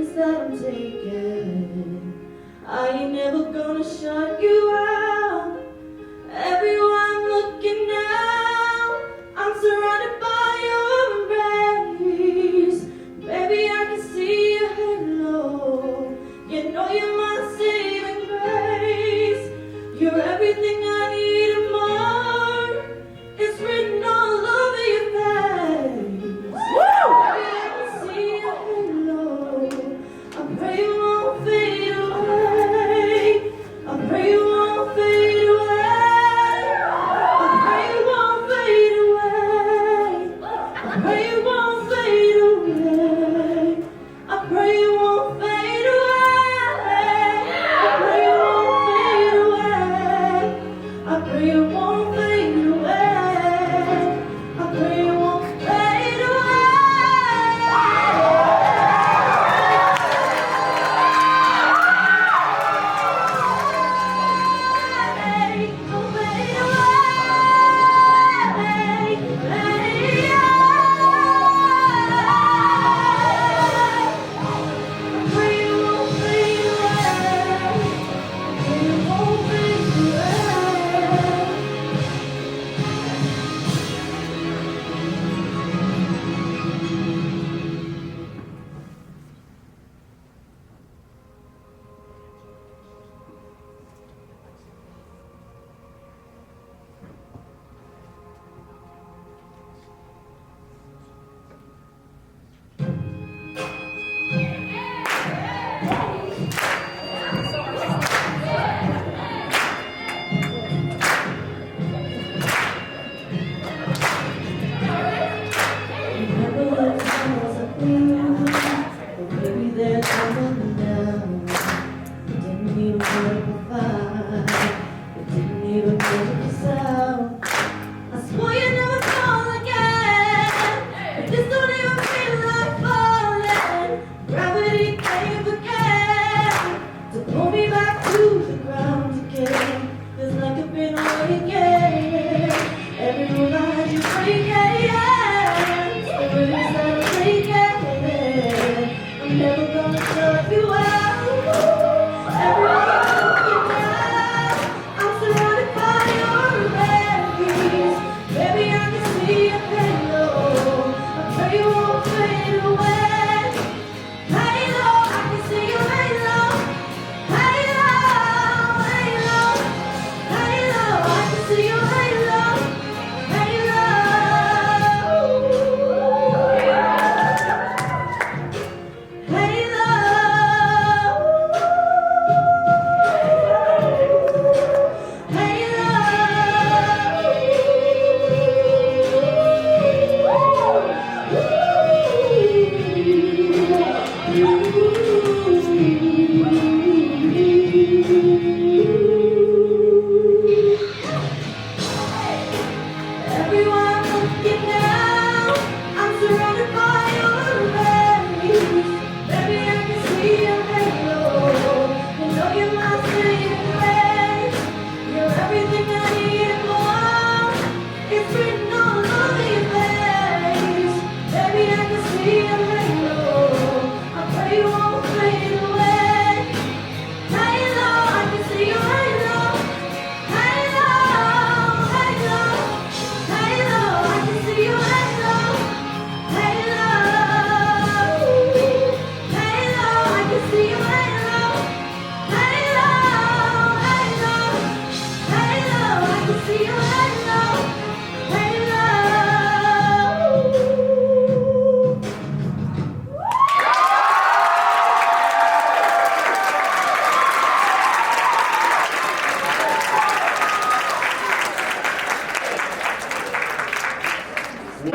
chances that I'm taking. I ain't never gonna shut you out. Everyone looking now. I'm surrounded by your embrace. Baby, I can see your halo. You know you're my saving grace. You're everything I need and more. It's written all over your face. Baby, I can see your halo. I pray you won't fade away. I pray you won't fade away. I pray you won't fade away. I pray you won't fade away. I pray you won't fade away. I pray you won't fade away. I pray you won't fade away. I pray you won't fade away.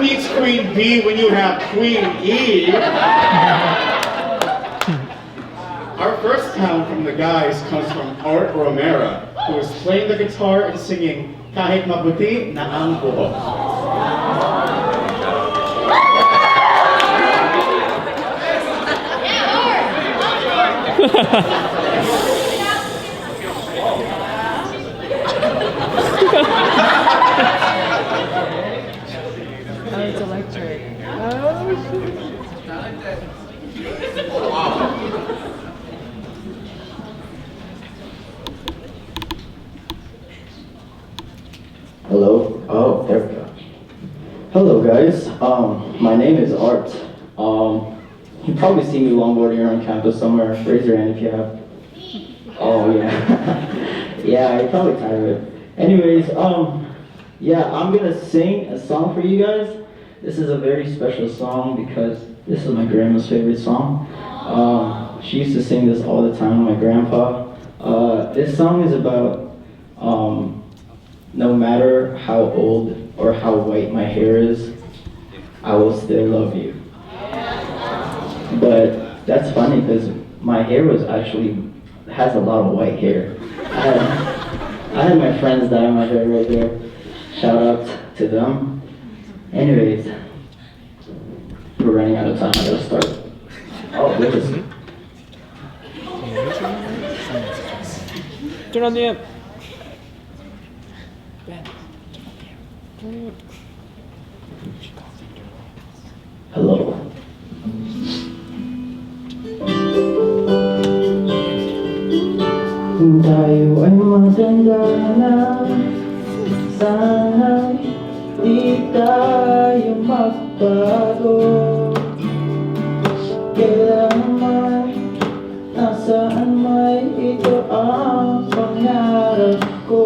Beats Queen B when you have Queen E. Our first sound from the guys comes from Art Romero, who is playing the guitar and singing Kahit Mabuti na ang buhok. Oh, it's electric. Oh, shit. Hello guys, my name is Art. You probably see me longboarding around campus somewhere. Raise your hand if you have. Oh yeah, yeah, you're probably tired of it. Anyways, yeah, I'm gonna sing a song for you guys. This is a very special song because this is my grandma's favorite song. She used to sing this all the time with my grandpa. This song is about no matter how old or how white my hair is, I will still love you. But that's funny because my hair was actually has a lot of white hair. I had my friends dye my hair right there. Shout out to them. Anyways, we're running out of time. I gotta start. Oh, goodness. Turn on the amp. Hello. Kung tayo ay matanda na, sana'y di tayo magbago. Kailanman, nasaan may ito ang pangarap ko.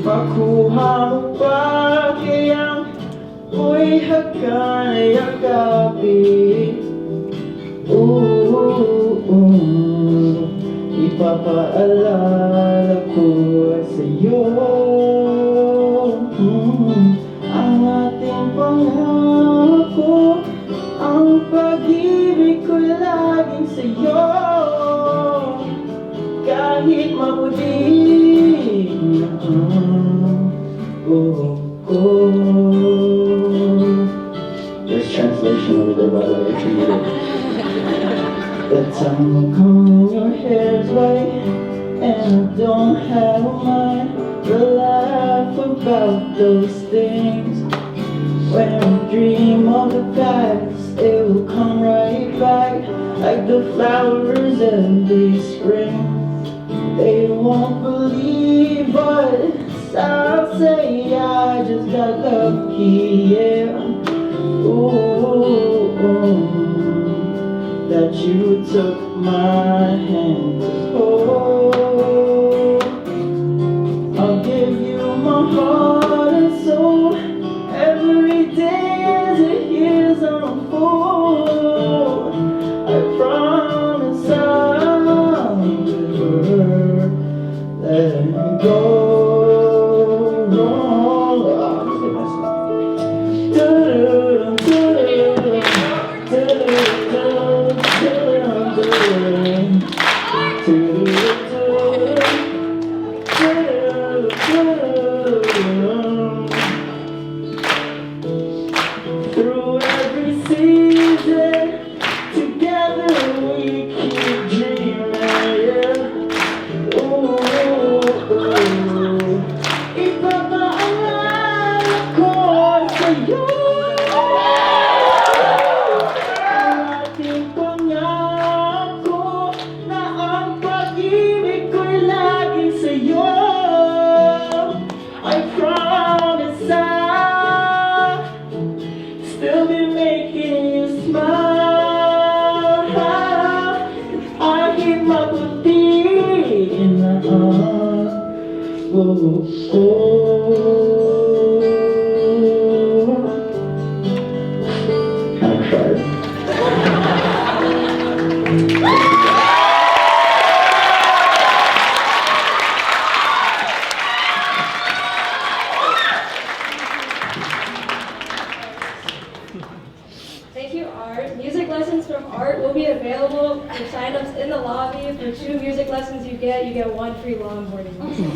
Makuha mo pa kayang mo'y hanggang yakapin. Ipapaalala ko sa'yo ang ating pangako. Ang pag-ibig ko'y laging sa'yo. Kahit maputi There's translation over there, by the way, if you need it. The time will come when your hair's white and I don't have a mind to laugh about those things. When we dream of the past, it will come right back like the flowers every spring. They won't believe, but I'll say I just got lucky, yeah. That you took my hand to hold. I'll give you my heart and soul every day as the years unfold. I promise I'll never let go. Through every season, together we keep dreaming, yeah. Ipapaalala ko sa'yo ang ating pangako na ang pag-ibig ko'y laging sa'yo. I promise I'll still be making you smile. Kahit maputi na Kinda cried. Thank you, Art. Music lessons from Art will be available for signups in the lobby. For 2 music lessons you get 1 free longboarding lesson.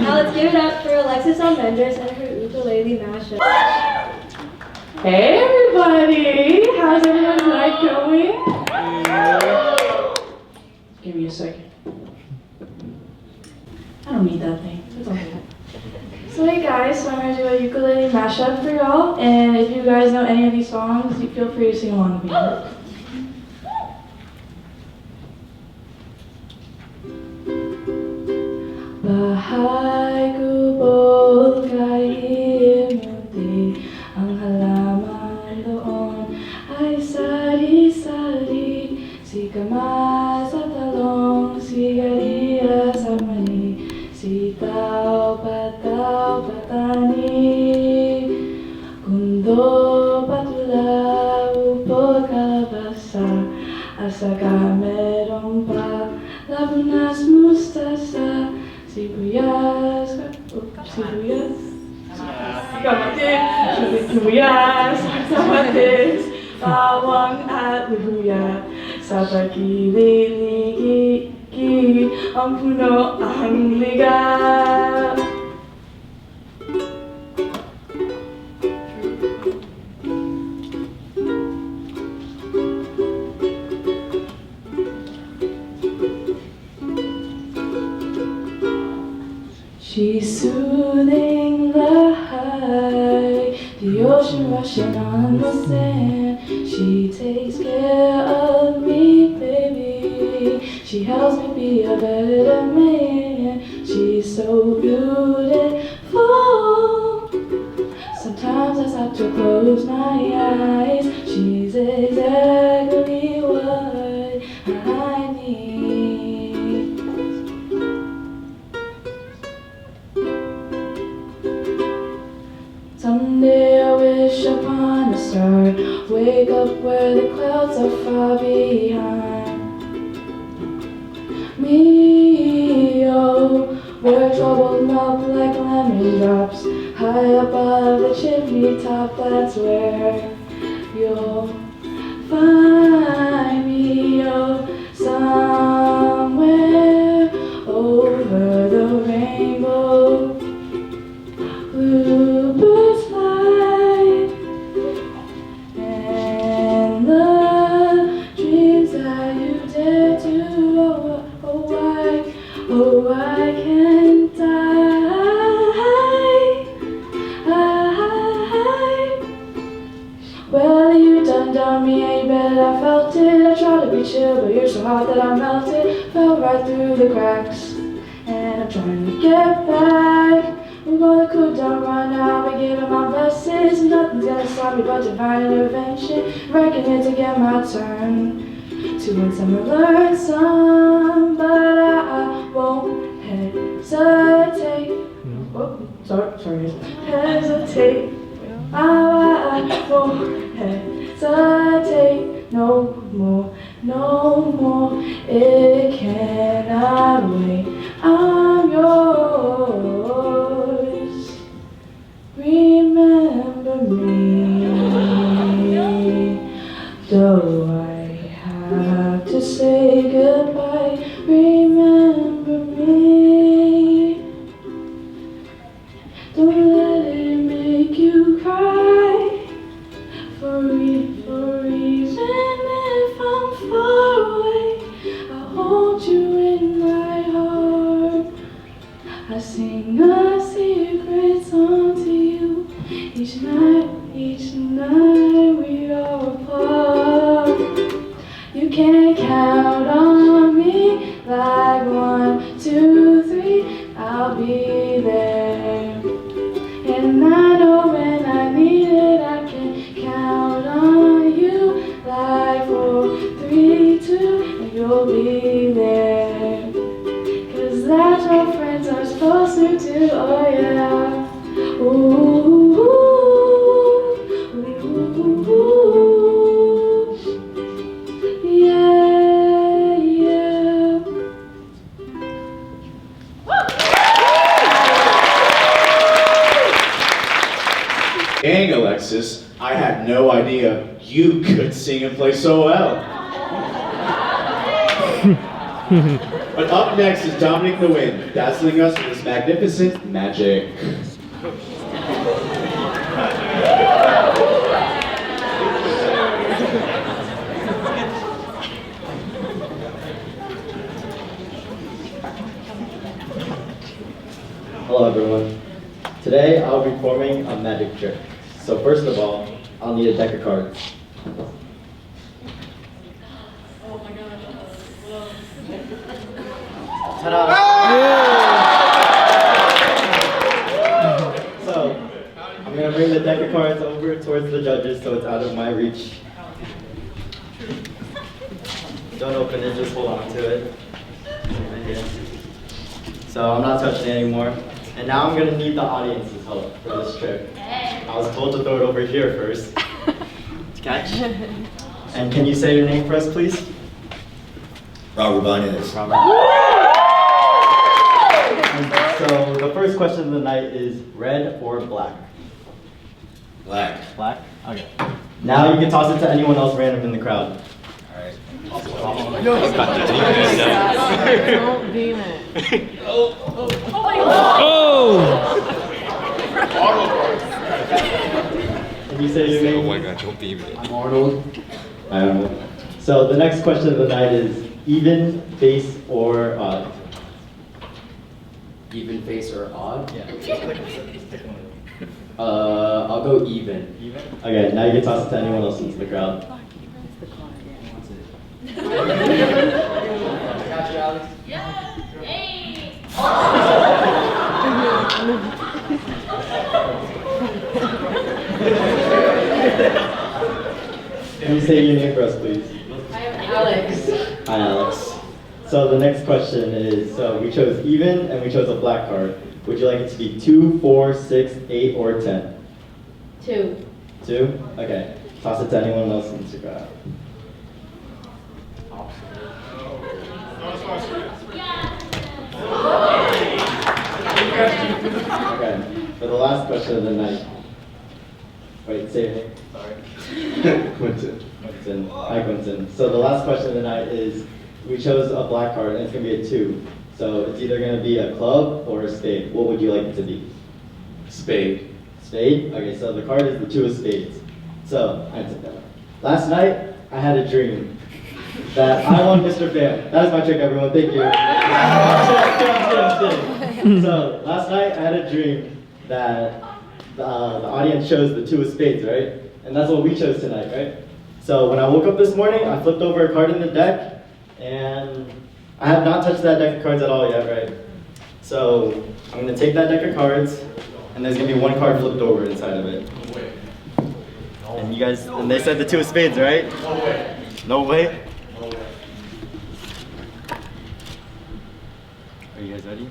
Now let's give it up for Alexis Almendres and her ukulele mashup. Hey everybody! How's everyone's night going? Give me a second. I don't need that thing. It's okay. So hey guys, so I'm going to do a ukulele mashup for y'all, and if you guys know any of these songs, you feel free to sing along with me. Bahay ko bol kay imuti Si kama sa talong, si galia sa mani, si tao patani, kundo patula upod kalabasa, asaka merong pa, labunas mustasa, sibuyas, kamatis, bawang at luya, sa pagkililigi, ang puno ang ligaw. She's soothing the high, the ocean rushing on the sand. She takes care of me, baby. She helps me be a better man. She's so beautiful. Sometimes I stop to close my eyes. She's exactly what I need. Someday I wish upon a star, wake up where the clouds are far behind me, oh, where trouble melt like lemon drops, high above the chimney top, that's where you'll find me, oh, somewhere over the rainbow. Bluebirds fly, and the dreams that you dare to, I can't die. Well, you done me, ain't bad, I felt it. I tried to be chill, but you're so hot that I melted. Fell right through the cracks, and I'm trying to get back. We're gonna cool down right now, be giving my blessings. Nothing's gonna stop me but divine intervention. Reckoning to get my turn to win some or learn some, but I won't hesitate. Oh, sorry. Hesitate. I won't hesitate. No more. It cannot wait. I'm yours. Remember me, though I have to say goodbye. Remember me. Don't let it make you cry. For even if I'm far away, I hold you in my heart. I sing a secret song to you each night we are apart. You can count on me like 1, 2, 3, I'll be there. And I know when I need it, I can count on you like 4, 3, 2, and you'll be there. 'Cause that's what friends are supposed to do, oh yeah. Ooh, yeah. Dang, Alexis, I had no idea you could sing and play so well. But up next is Dominic the Wind, dazzling us with his magnificent magic. Hello everyone. Today I'll be performing a magic trick. So first of all, I'll need a deck of cards. Ta-da! So, I'm gonna bring the deck of cards over towards the judges so it's out of my reach. Don't open it, just hold on to it. Right here. So I'm not touching it anymore. And now I'm gonna need the audience's help for this trick. I was told to throw it over here first. To catch. And can you say your name for us, please? Robert Banez. Robert. So the first question of the night is red or black? Black. Black? Okay. Now you can toss it to anyone else random in the crowd. Alright. Don't beam it. Can you say your name? Oh my god, don't beam it. I'm Arnold. Hi, Arnold. So the next question of the night is even, face, or odd? Even, face, or odd? Yeah. I'll go even. Even? Okay, now you can toss it to anyone else into the crowd. Got you, Alex. Can you say your name for us, please? I am Alex. Hi, Alex. So the next question is, so we chose even and we chose a black card. Would you like it to be 2, 4, 6, 8, or 10? 2. 2? Okay. Toss it to anyone else in the crowd. Okay. For the last question of the night. Wait, say your name. Sorry. Quentin. Quentin. Hi, Quentin. So the last question of the night is, we chose a black card and it's going to be a 2. So it's either going to be a club or a spade. What would you like it to be? Spade. Spade? Okay, so the card is the 2 of spades. So, I took that. Last night, I had a dream that I won Mr. Bam. That is my trick, everyone. Thank you. So, last night, I had a dream that the audience chose the 2 of spades, right? And that's what we chose tonight, right? So, when I woke up this morning, I flipped over a card in the deck, and I have not touched that deck of cards at all yet, right? So, I'm going to take that deck of cards, and there's going to be 1 card flipped over inside of it. And you guys, and they said the 2 of spades, right? No way. No way? No way. Are you guys ready?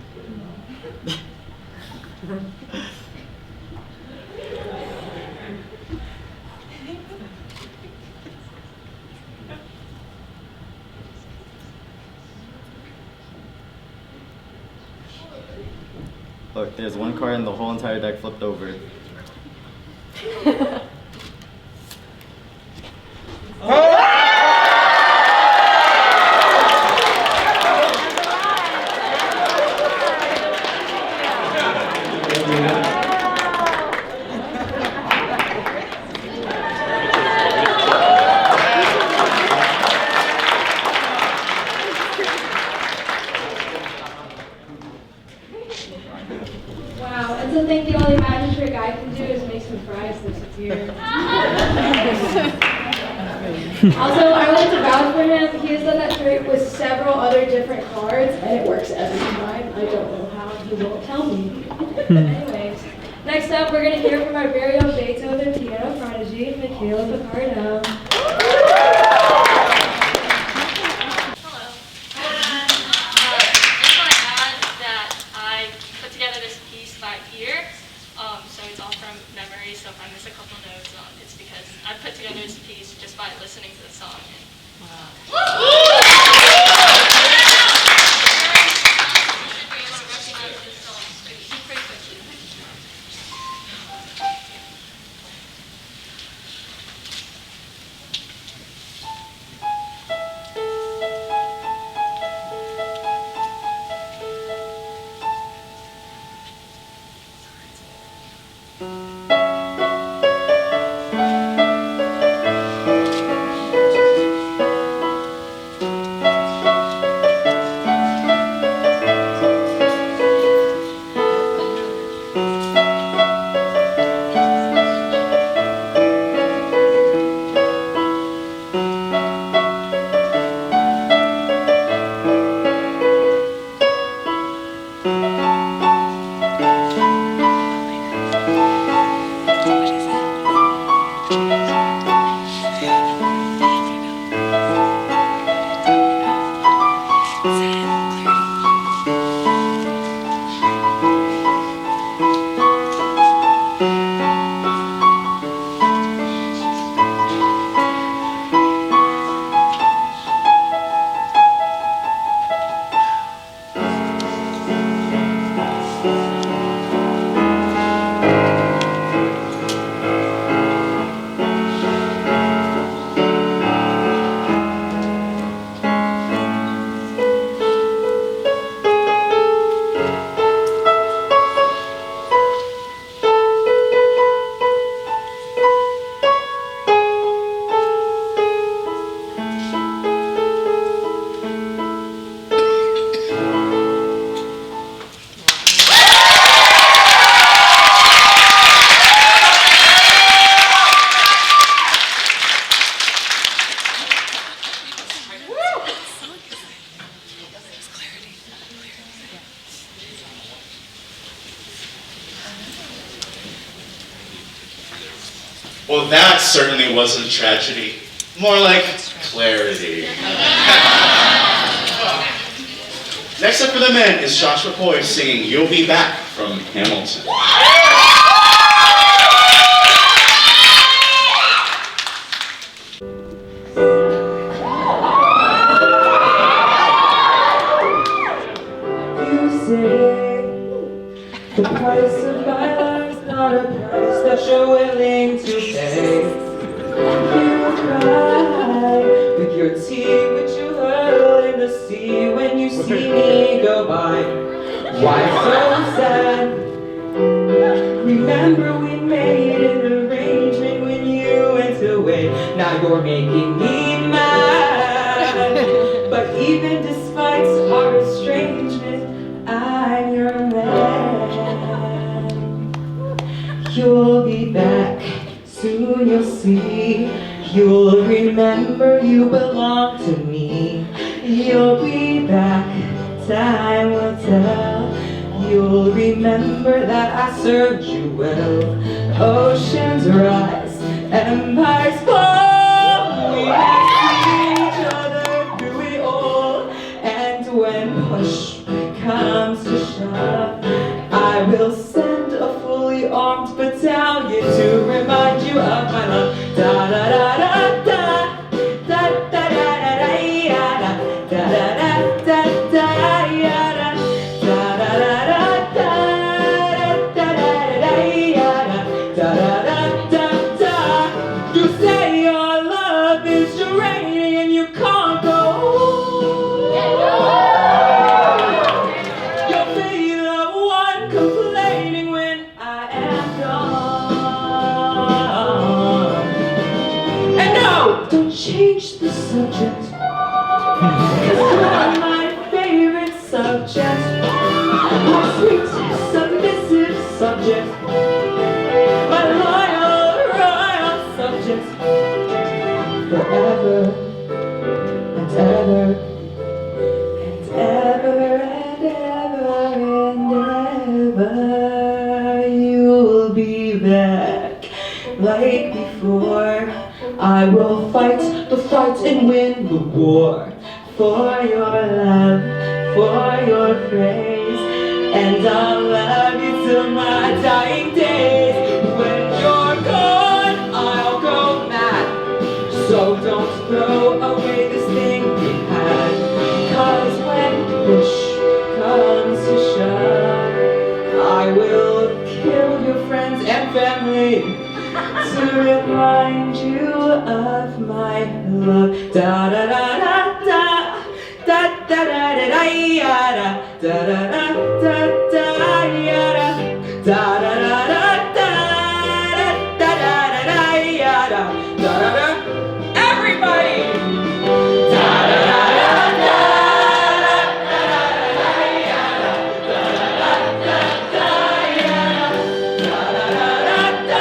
Look, there's 1 card in the whole entire deck flipped over. Wow, and to think the only magic trick I can do is make some fries disappear. Also, I like to vouch for him. He has done that trick with several other different cards, and it works every time. I don't know how. He won't tell me. Anyways, next up, we're going to hear from our very own Beethoven piano prodigy, Michaela Picardo. Hello. Just want to add that I put together this piece by ear, so it's all from memory. So if I miss a couple notes, it's because I put together this piece just by listening to the song. Well, that certainly wasn't a tragedy. More like clarity. Next up for the men is Joshua Coy singing You'll Be Back from Hamilton. You say the price of my life's not a price that you're willing to pay. You cry with your teeth, but you hurl in the sea when you see me go by. Why so sad? Remember we made an arrangement when you went away. Now you're making me mad. But even despite our estrangement, I'm your man. You'll be back, soon you'll see. You'll remember you belong to me. You'll be back, time will tell. You'll remember that I served you well. Oceans rise, empires fall. We have seen each other through it all. And when push comes to shove, I will send a fully armed battalion to remind you of my love. Da da da da da, da da da da da da, da da da da da, da da da da da, da da da da da. You say your love is draining and you can't go home. You'll be the one complaining when I am gone. And no, don't change the subject, 'cause you're my favorite subject. My sweet, submissive subject. My loyal, royal subject. Forever and ever and ever and ever and ever. You'll be back like before. I will fight the fight and win the war. For your love, for your praise. And I'll love you till my dying days. When you're gone, I'll go mad. So don't throw away this thing we had. 'Cause when push comes to shove, I will kill your friends and family to remind you of my love. Da da da da da, da da da da da da, da da da da da da, da da da da da, da da da da da, da da da. Everybody. Da da da da da, da da da da da, da da da da da, da da da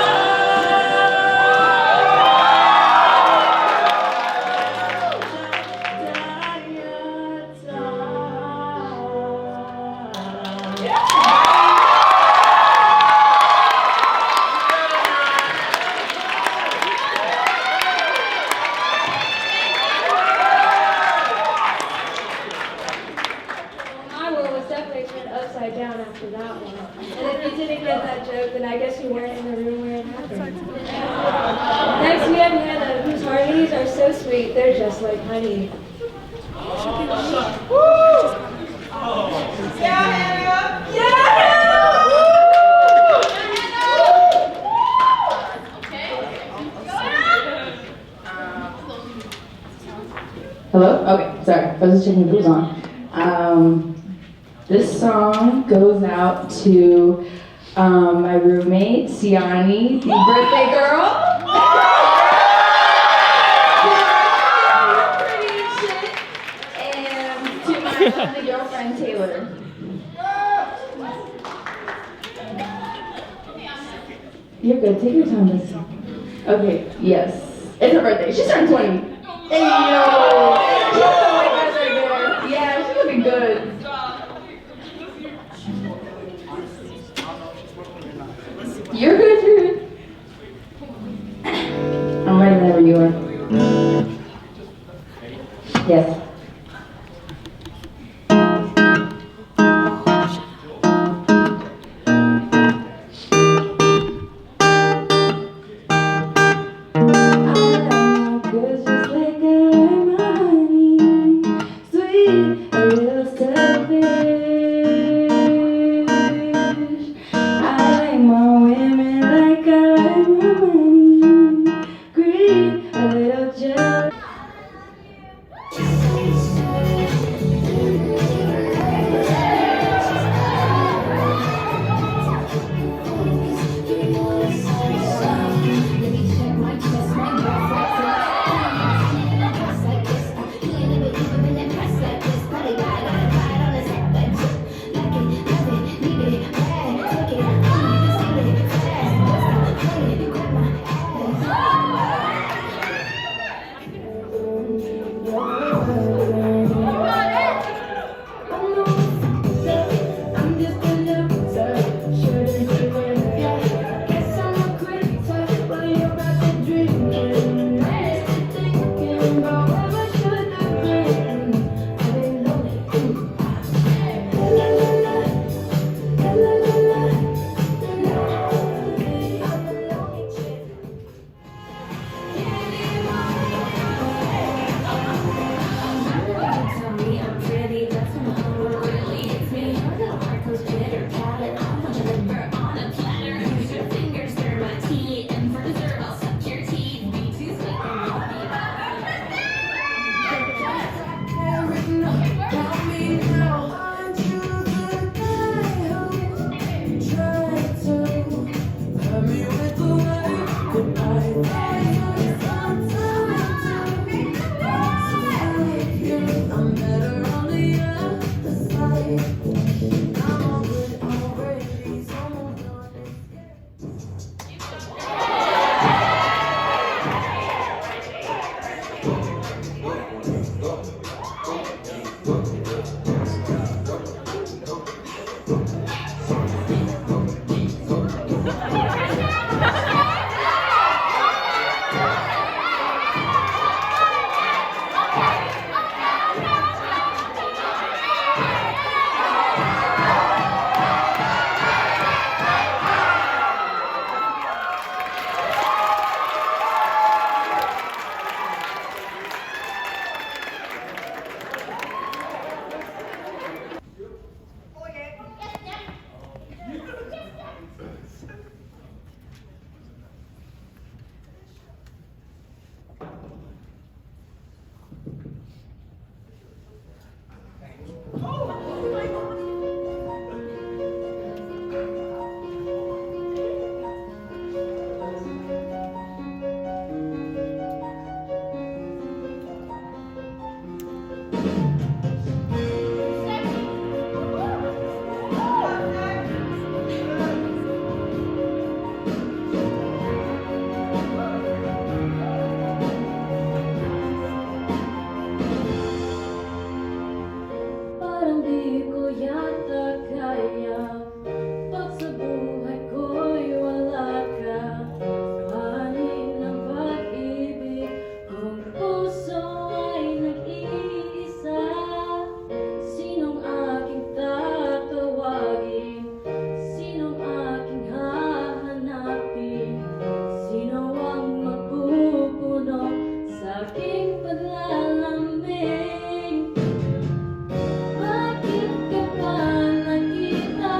My world was definitely turned upside down after that one. And if you didn't get that joke, then I guess you weren't in the room where it happened. Next, we have Hannah, whose harmonies are so sweet, they're just like honey. Hello? Okay, sorry. I was just checking if it was on. This song goes out to my roommate, Siani, the birthday girl. Pretty and shit. And to my lovely girlfriend, Taylor. You're good. Take your time, listen. Okay, yes. It's her birthday. She's turned 20. Hey, yo! She's the white guys right there. Yeah, she's looking good. You're good, you're good. greed, a little selfish. I like my women like I like my money. Greed, a little jealous. I'm just a loser, shouldn't even care. Guess I'm a quitter, but you're about to drinking. Still thinking about where I should have been. I've been lonely. La la la, la la la la. I'm a lonely chick. Tell me I'm pretty, that's what really hits me. Marco's bitter palate, I'm a liver on a platter. Use your fingers, stir my tea, and for dessert I'll suck your teeth. Be too sweet and you'll be Tell me now, aren't you the guy who tried to hurt me with the way goodbye? I'm better on the other side. I'm over it already, so moved on. Parang di ko yata kaya pag sa buhay ko'y wala ka. Anin ng pag-ibig, ang puso ay nag-iisa. Sinong aking tatawagin? Sinong aking hahanapin? Sino ang magpupuno sa aking paglalambing? Bakit ka ba nakita?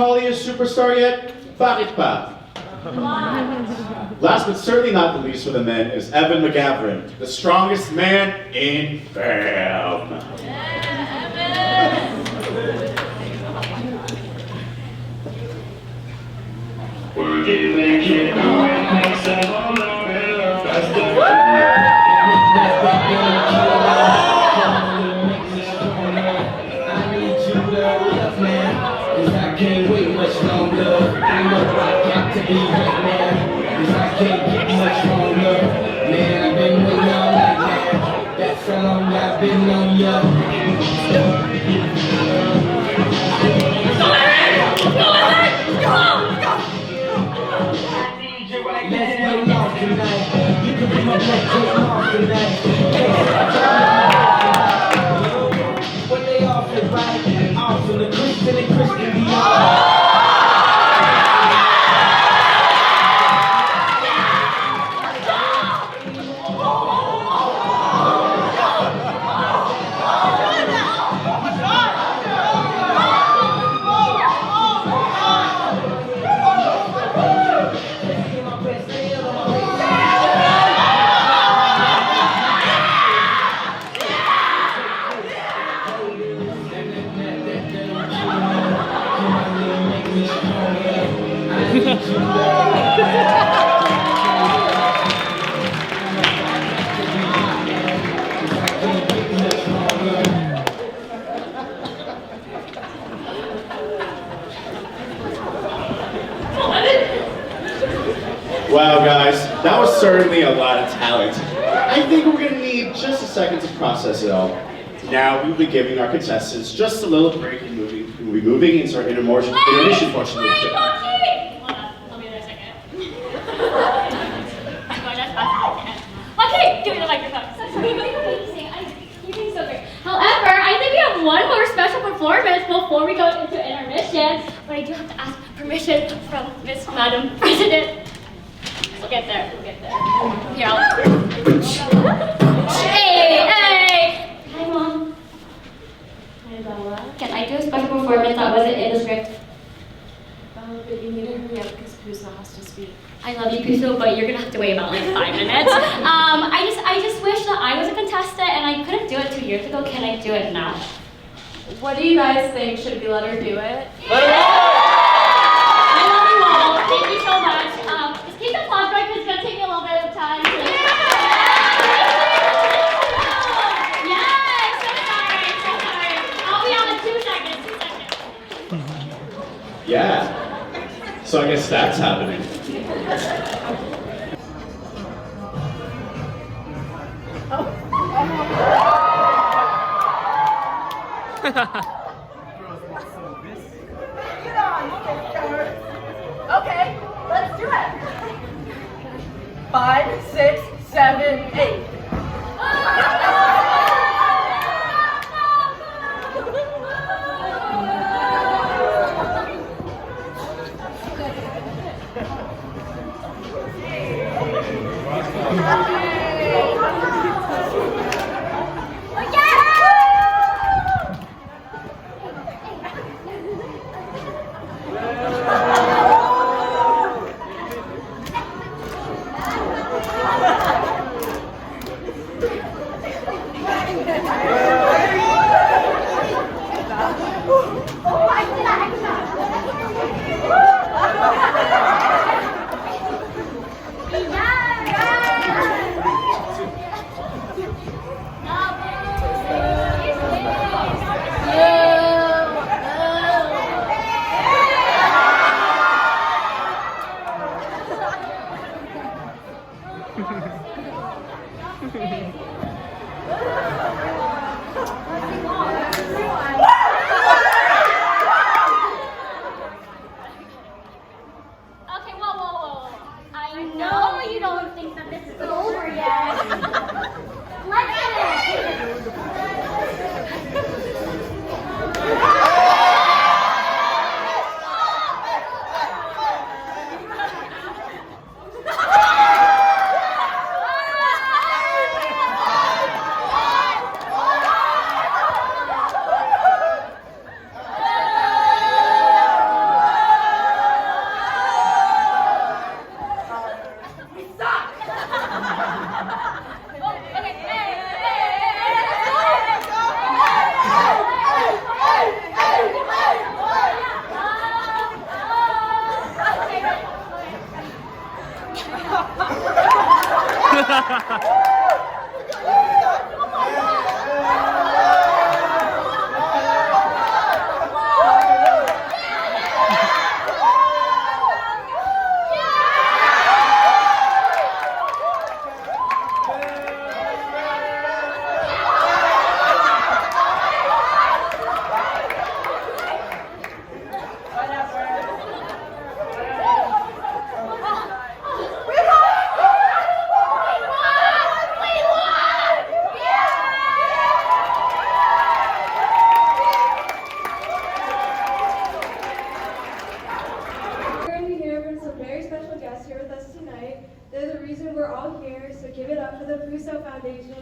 call you a superstar yet? Bakit pa? Last but certainly not the least for the men is Evan McGavran, the strongest man in fam. Can't wait much longer. I know I got to be right now, 'cause I can't get much longer. Man, I've been waiting all night now. That's how long I've been on ya. Let's get lost tonight. You can be my black take off tonight. What they offer, right? Awesome, the Christian and Christian beyond. Wow, guys, that was certainly a lot of talent. I think we're gonna need just a second to process it all. Now we'll be giving our contestants just a little break and we'll be moving into our intermission portion of the show. Hold on, I'll be there a second. Okay, give me the microphone. You're doing so great. However, I think we have one more special performance before we go into intermission. But I do have to ask permission from Miss Madam President. We'll get there. Here, Hey! Hi, Mom. Hi, Bella. Can I do a special performance that wasn't in the script? But you need to hurry up because Puso has to speak. I love you, Puso, but you're gonna have to wait about like 5 minutes. I just wish that I was a contestant and I couldn't do it 2 years ago. Can I do it now? What do you guys think? Should we let her do it? I love you all. Thank you so much. Just keep the clock going because it's gonna take me a little bit of time. Yes, so sorry. I'll be on in 2 seconds. Yeah. So I guess that's happening. Okay, let's do it. 5, 6, 7, 8. They're the reason we're all here, so give it up for the Puso Foundation.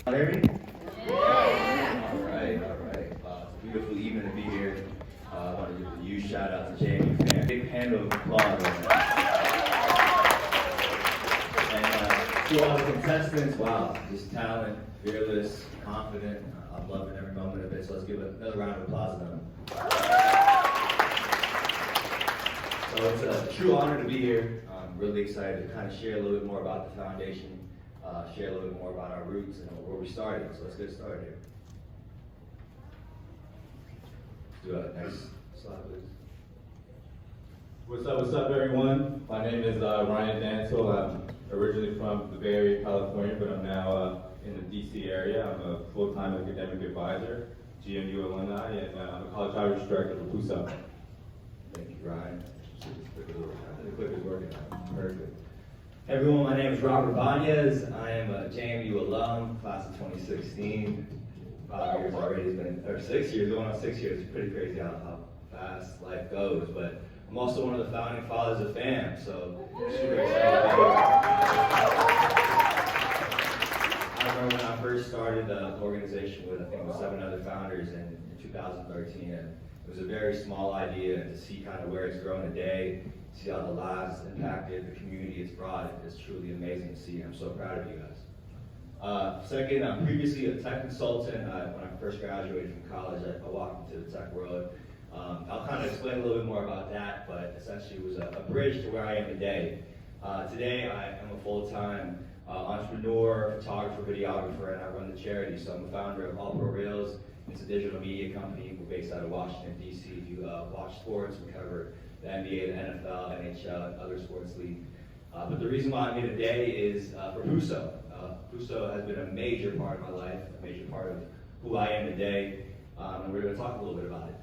Hear me? Yeah. All right. It's a beautiful evening to be here. I want to give a huge shout out to Jamie. Big hand of applause. And to all the contestants, wow, just talent, fearless, confident. I'm loving every moment of it, so let's give another round of applause to them. So it's a true honor to be here. I'm really excited to kind of share a little bit more about the foundation, share a little bit more about our roots and where we started. So let's get started here. Let's do a next slide, please. What's up, everyone? My name is Ryan Dantle. I'm originally from the Bay Area, California, but I'm now in the DC area. I'm a full-time academic advisor, GMU alumni, and I'm a college outreach director for Puso. Thank you, Ryan. The clip is working. Perfect. Hey everyone, my name is Robert Banez. I am a JMU alum, class of 2016. 5 years already, it's been, or 6 years, going on 6 years. It's pretty crazy how fast life goes, but I'm also one of the founding fathers of FAM, so super excited about it. I remember when I first started the organization with, I think it was 7 other founders in 2013, and it was a very small idea, and to see kind of where it's grown today, see how the lives it's impacted, the community it's brought, it's truly amazing to see. I'm so proud of you guys. Second, I'm previously a tech consultant. When I first graduated from college, I walked into the tech world. I'll kind of explain a little bit more about that, but essentially it was a bridge to where I am today. Today, I am a full-time entrepreneur, photographer, videographer, and I run the charity. So I'm the founder of All Pro Reels. It's a digital media company. We're based out of Washington, D.C. If you watch sports, we cover the NBA, the NFL, NHL, and other sports leagues. But the reason why I'm here today is for Puso. Puso has been a major part of my life, a major part of who I am today, and we're going to talk a little bit about it.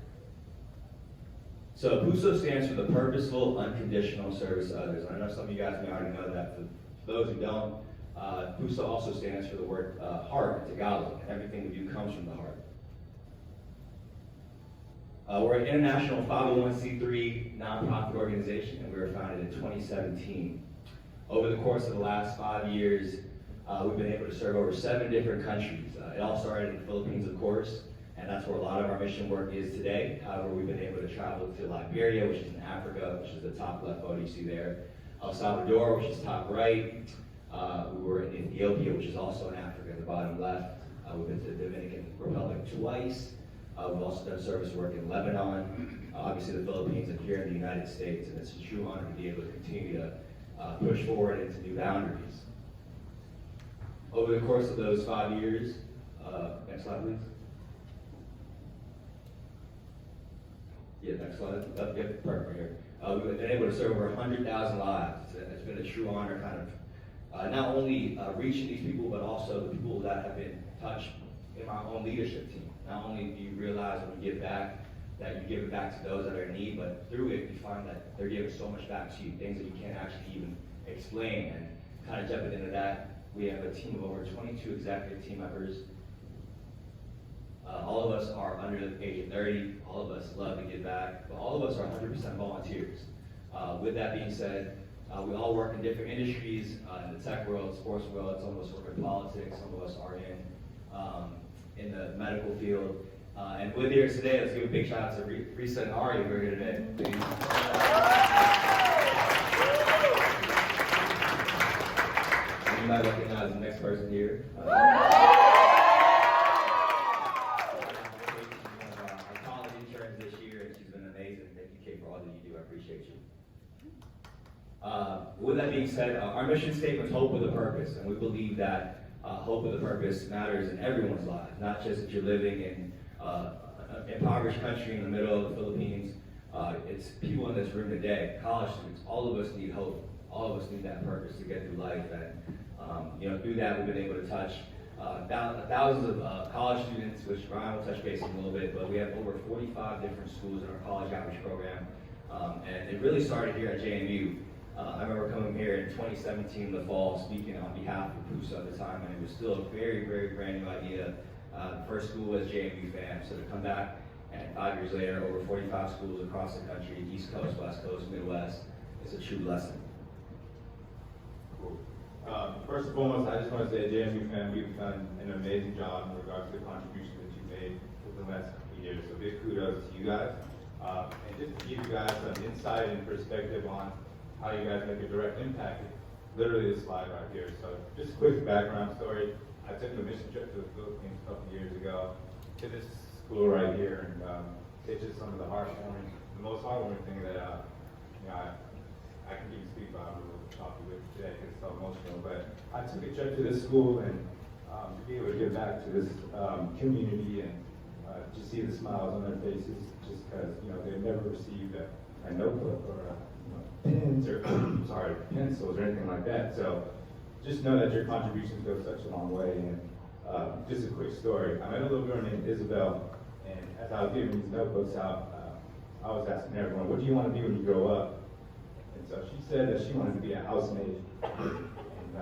So PUSO stands for the Purposeful Unconditional Service to Others. I know some of you guys may already know that. For those who don't, PUSO also stands for the word heart in Tagalog, and everything we do comes from the heart. We're an international 501c3 nonprofit organization, and we were founded in 2017. Over the course of the last 5 years, we've been able to serve over 7 different countries. It all started in the Philippines, of course, and that's where a lot of our mission work is today. However, we've been able to travel to Liberia, which is in Africa, which is the top left photo you see there. El Salvador, which is top right. We were in Ethiopia, which is also in Africa, the bottom left. We've been to the Dominican Republic twice. We've also done service work in Lebanon, obviously the Philippines, and here in the United States. And it's a true honor to be able to continue to push forward into new boundaries. Over the course of those 5 years, next slide, please. Yeah, next slide. Yep, perfect here. We've been able to serve over 100,000 lives. It's been a true honor, kind of not only reaching these people, but also the people that have been touched in my own leadership team. Not only do you realize when you give back that you give it back to those that are in need, but through it you find that they're giving so much back to you, things that you can't actually even explain. And kind of jumping into that, we have a team of over 22 executive team members. All of us are under the age of 30. All of us love to give back, but all of us are 100% volunteers. With that being said, we all work in different industries, in the tech world, sports world. Some of us work in politics. Some of us are in the medical field. And with here today, let's give a big shout out to Risa and Ari who are here today. You might recognize the next person here. mission statement is hope with a purpose, and we believe that hope with a purpose matters in everyone's lives, not just if you're living in an impoverished country in the middle of the Philippines. It's people in this room today, college students, all of us need hope. All of us need that purpose to get through life, and through that we've been able to touch thousands of college students, which Brian will touch base on a little bit, but we have over 45 different schools in our college outreach program, and it really started here at JMU. I remember coming here in 2017 in the fall, speaking on behalf of PUSA at the time, and it was still a very, very brand new idea. The first school was JMU FAM, so to come back and 5 years later, over 45 schools across the country, East Coast, West Coast, Midwest, it's a true lesson. Cool. First and foremost, I just want to say, JMU fam, we've done an amazing job in regards to the contribution that you made over the last couple of years. So big kudos to you guys. And just to give you guys some insight and perspective on how you guys make a direct impact, literally this slide right here. So just a quick background story. I took a mission trip to the Philippines a couple of years ago to this school right here, and it's just some of the most heartwarming thing that I can even speak about. I'm a little talking with today because it's so emotional. But I took a trip to this school and to be able to give back to this community and to see the smiles on their faces, just because they've never received a notebook or pens or pencils or anything like that. So just know that your contributions go such a long way. And just a quick story. I met a little girl named Isabel, and as I was giving these notebooks out, I was asking everyone, what do you want to be when you grow up? And so she said that she wanted to be a housemaid. And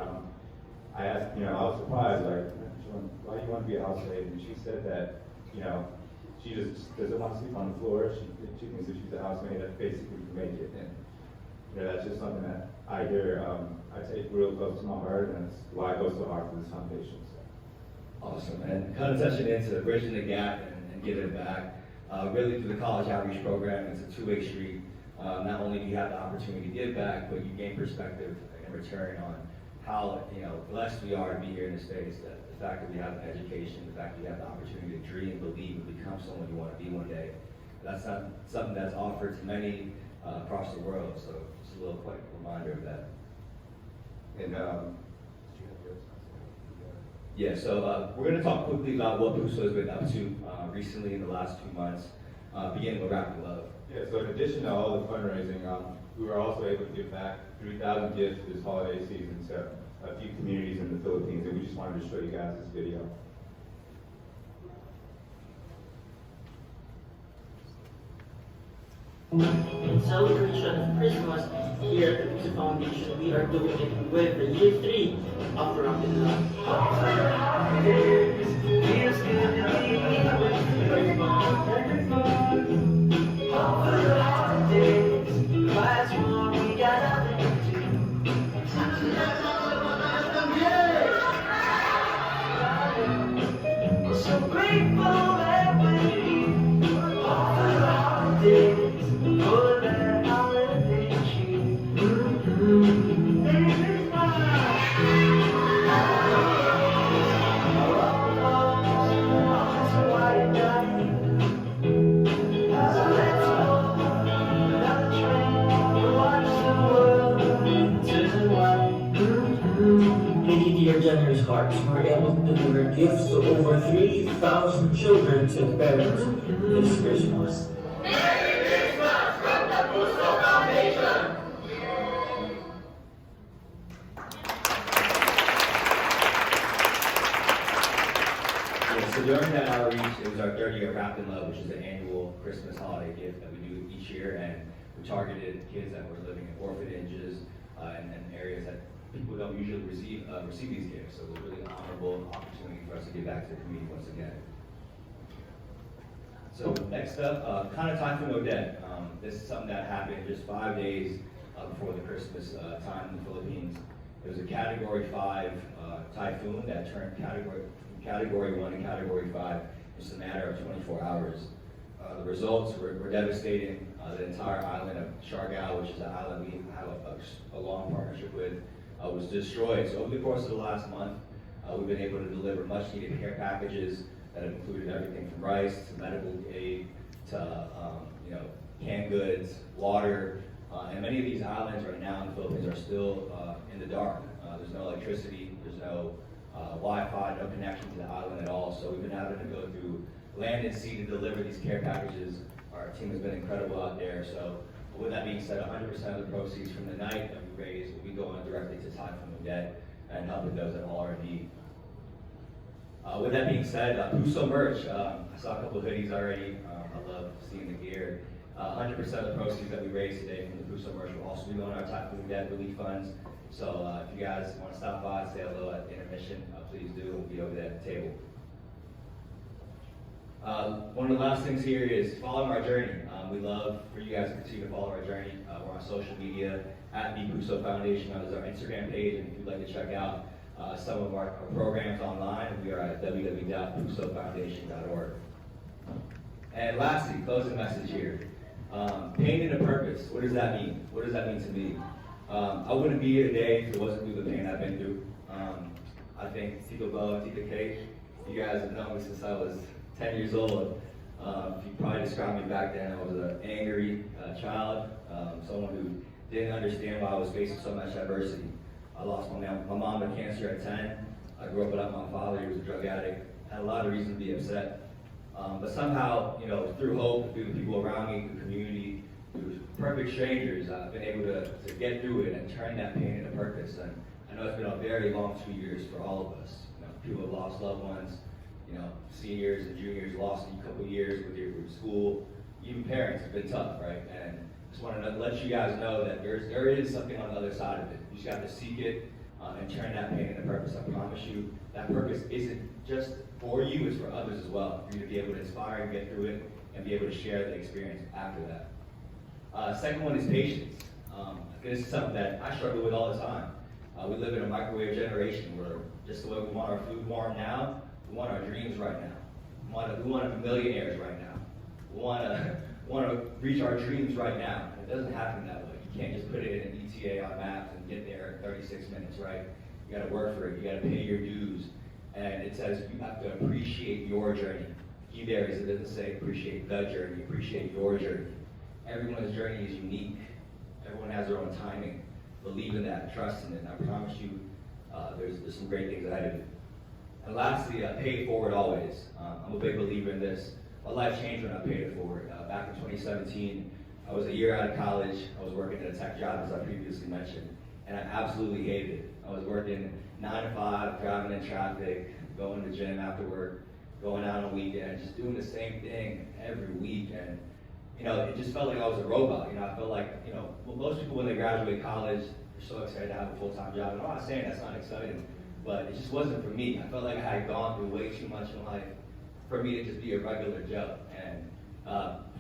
I asked, I was surprised, like, why do you want to be a housemaid? And she said that, she just doesn't want to sleep on the floor. She thinks if she's a housemaid, that basically can make it. And that's just something that I hear, I take real close to my heart, and that's why it goes so hard for this foundation. So. Awesome, and kind of touching into bridging the gap and giving back. Really through the college outreach program, it's a two-way street. Not only do you have the opportunity to give back, but you gain perspective in return on how blessed we are to be here in the States. That the fact that we have an education, the fact that we have the opportunity to dream, believe, and become someone you want to be one day. That's not something that's offered to many across the world. So just a little quick reminder of that. And yeah, so we're going to talk quickly about what PUSA has been up to recently in the last 2 months, beginning with Rapid Love. Yeah, so in addition to all the fundraising, we were also able to give back 3,000 gifts this holiday season to a few communities in the Philippines, and we just wanted to show you guys this video. In celebration of Christmas, here at the PUSA Foundation, we are doing it with the year 3 of Rapid Love. Feels good to be with for the holidays, last one we got nothing to do. We're so grateful that we're here for the holidays. For that holiday tree. Merry Christmas! So why not you? So let's go another train. We'll watch the world turn white. Thank you to your generous hearts, we're able to deliver gifts to over 3,000 children to parents this Christmas. So during that outreach, it was our 30th Rapid Love, which is an annual Christmas holiday gift that we do each year, and we targeted kids that were living in orphanages and areas that people don't usually receive these gifts. So it was really an honorable opportunity for us to give back to the community once again. So next up, kind of Typhoon Odette. This is something that happened just 5 days before the Christmas time in the Philippines. It was a Category 5 typhoon that turned Category 1 and Category 5 in just a matter of 24 hours. The results were devastating. The entire island of Siargao, which is an island we have a long partnership with, was destroyed. So over the course of the last month, we've been able to deliver much needed care packages that have included everything from rice to medical aid to canned goods, water, And many of these islands right now in the Philippines are still in the dark. There's no electricity, there's no Wi-Fi, no connection to the island at all. So we've been having to go through land and sea to deliver these care packages. Our team has been incredible out there. So with that being said, 100% of the proceeds from the night that we raise will be going directly to Typhoon Odette and helping those that all are in need. With that being said, Puso merch, I saw a couple of hoodies already. I love seeing the gear. 100% of the proceeds that we raise today from the Puso merch will also be going to our Typhoon Odette relief funds. So if you guys want to stop by and say hello at the intermission, please do. We'll be over there at the table. One of the last things here is following our journey. We love for you guys to continue to follow our journey. We're on social media at the Puso Foundation. There's our Instagram page, and if you'd like to check out some of our programs online, we are at www.pusofoundation.org. And lastly, closing message here. Pain and a purpose. What does that mean? What does that mean to me? I wouldn't be here today if it wasn't through the pain I've been through. I think Tito Bo and Tito Kate, you guys have known me since I was 10 years old. You probably described me back then. I was an angry child, someone who didn't understand why I was facing so much adversity. I lost my mom to cancer at 10. I grew up without my father. He was a drug addict. Had a lot of reason to be upset. But somehow, through hope, through the people around me, through community, through perfect strangers, I've been able to get through it and turn that pain into purpose. And I know it's been a very long 2 years for all of us. People have lost loved ones. Seniors and juniors lost a couple of years with your school. Even parents have been tough, right? And just want to let you guys know that there is something on the other side of it. You just got to seek it and turn that pain into purpose. I promise you, that purpose isn't just for you, it's for others as well. For you to be able to inspire and get through it and be able to share the experience after that. Second one is patience. This is something that I struggle with all the time. We live in a microwave generation where just the way we want our food warm now, we want our dreams right now. We want to be millionaires right now. We want to reach our dreams right now. And it doesn't happen that way. You can't just put it in an ETA on maps and get there in 36 minutes, right? You got to work for it. You got to pay your dues. And it says you have to appreciate your journey. Key there is it doesn't say appreciate the journey, appreciate your journey. Everyone's journey is unique. Everyone has their own timing. Believe in that, trust in it, and I promise you there's some great things ahead of you. And lastly, pay it forward always. I'm a big believer in this. My life changed when I paid it forward. Back in 2017, I was a year out of college. I was working at a tech job, as I previously mentioned, and I absolutely hated it. I was working 9 to 5, driving in traffic, going to the gym after work, going out on weekends, just doing the same thing every week. And it just felt like I was a robot. I felt like, most people when they graduate college, they're so excited to have a full-time job. And I'm not saying that's not exciting, but it just wasn't for me. I felt like I had gone through way too much in life for me to just be a regular Joe. And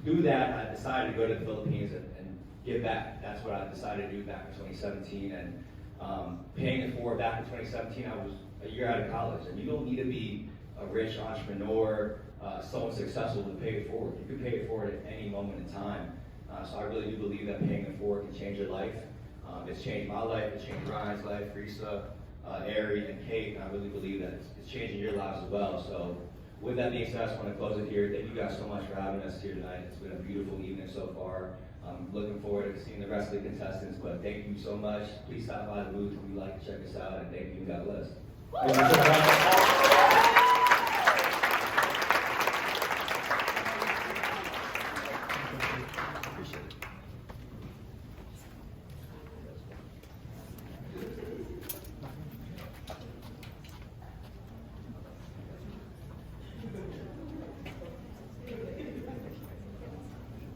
through that, I decided to go to the Philippines and give back. That's what I decided to do back in 2017. And paying it forward back in 2017, I was a year out of college. And you don't need to be a rich entrepreneur, someone successful to pay it forward. You can pay it forward at any moment in time. So I really do believe that paying it forward can change your life. It's changed my life, it's changed Ryan's life, Risa, Ari, and Kate, and I really believe that it's changing your lives as well. So with that being said, I just want to close it here. Thank you guys so much for having us here tonight. It's been a beautiful evening so far. I'm looking forward to seeing the rest of the contestants, but thank you so much. Please stop by the booth if you'd like to check us out, and thank you and God bless.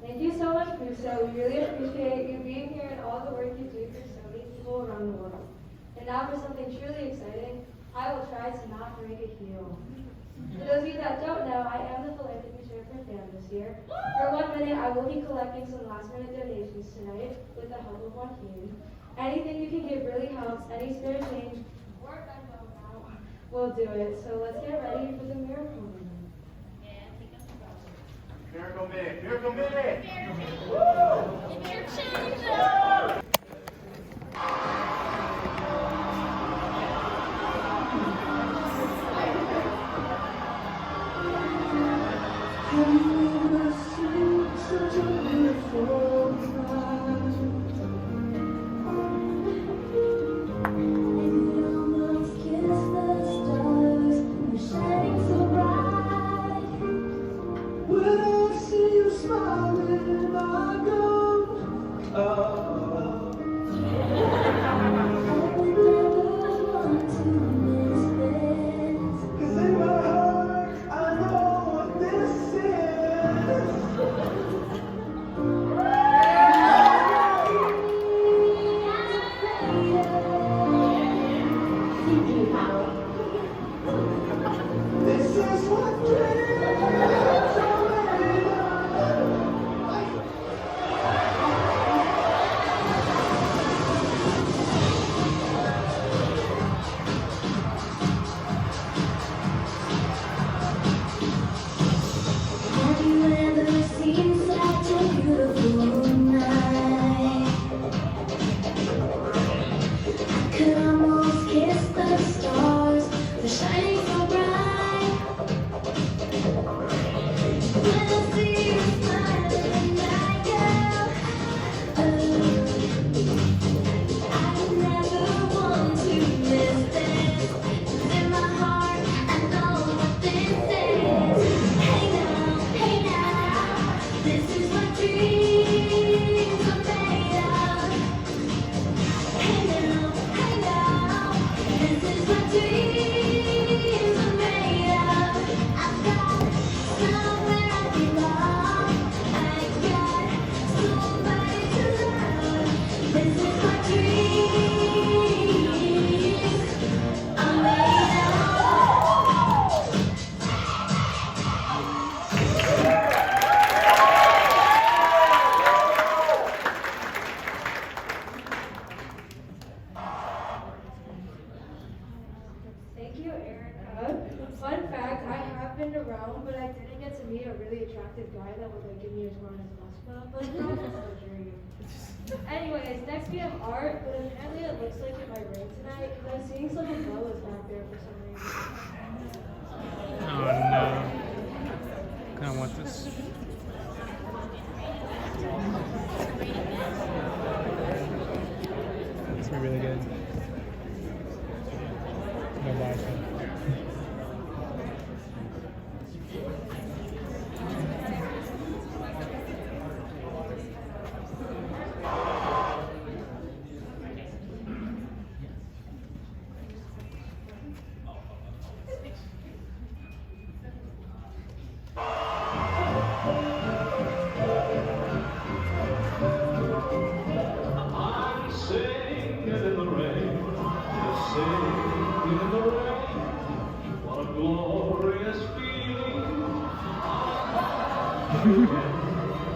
Thank you so much, Puso. We really appreciate you being here and all the work you do for so many people around the world. And now for something truly exciting, I will try to not break a heel. For those of you that don't know, I am the philanthropy chair for FAM this year. For 1 minute, I will be collecting some last-minute donations tonight with the help of Joaquin. Anything you can give really helps. Any spare change or a gun amount will do it. So let's get ready for the miracle minute. Miracle minute! Miracle minute! Have you ever seen such a beautiful night? meet a really attractive guy that would like give me a tour on his bus club, but it's probably just a dream. Anyways, next we have art, but apparently it looks like it might rain tonight because I was seeing some umbrellas back there for some reason. Oh no. I don't want this. It's gonna be really good. No Wi-Fi.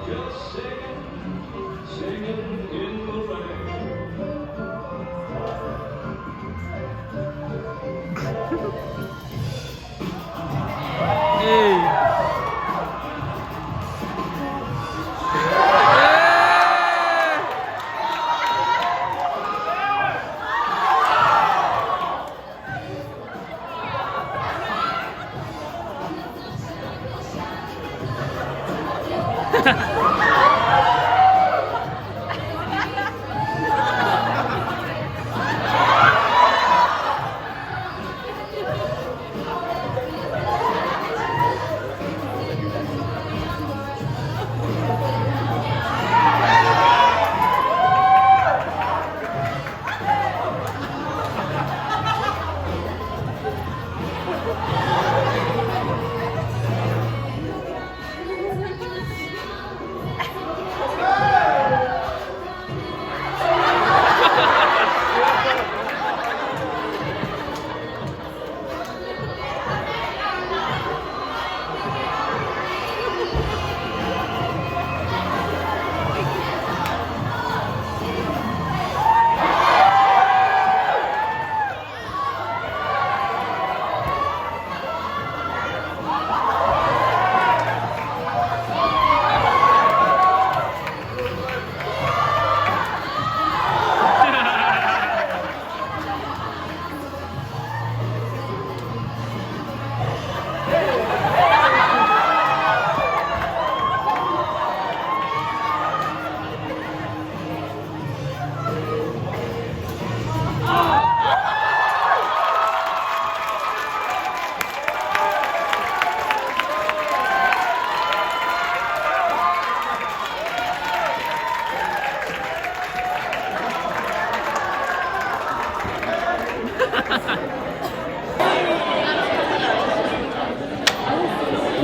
Just singing in the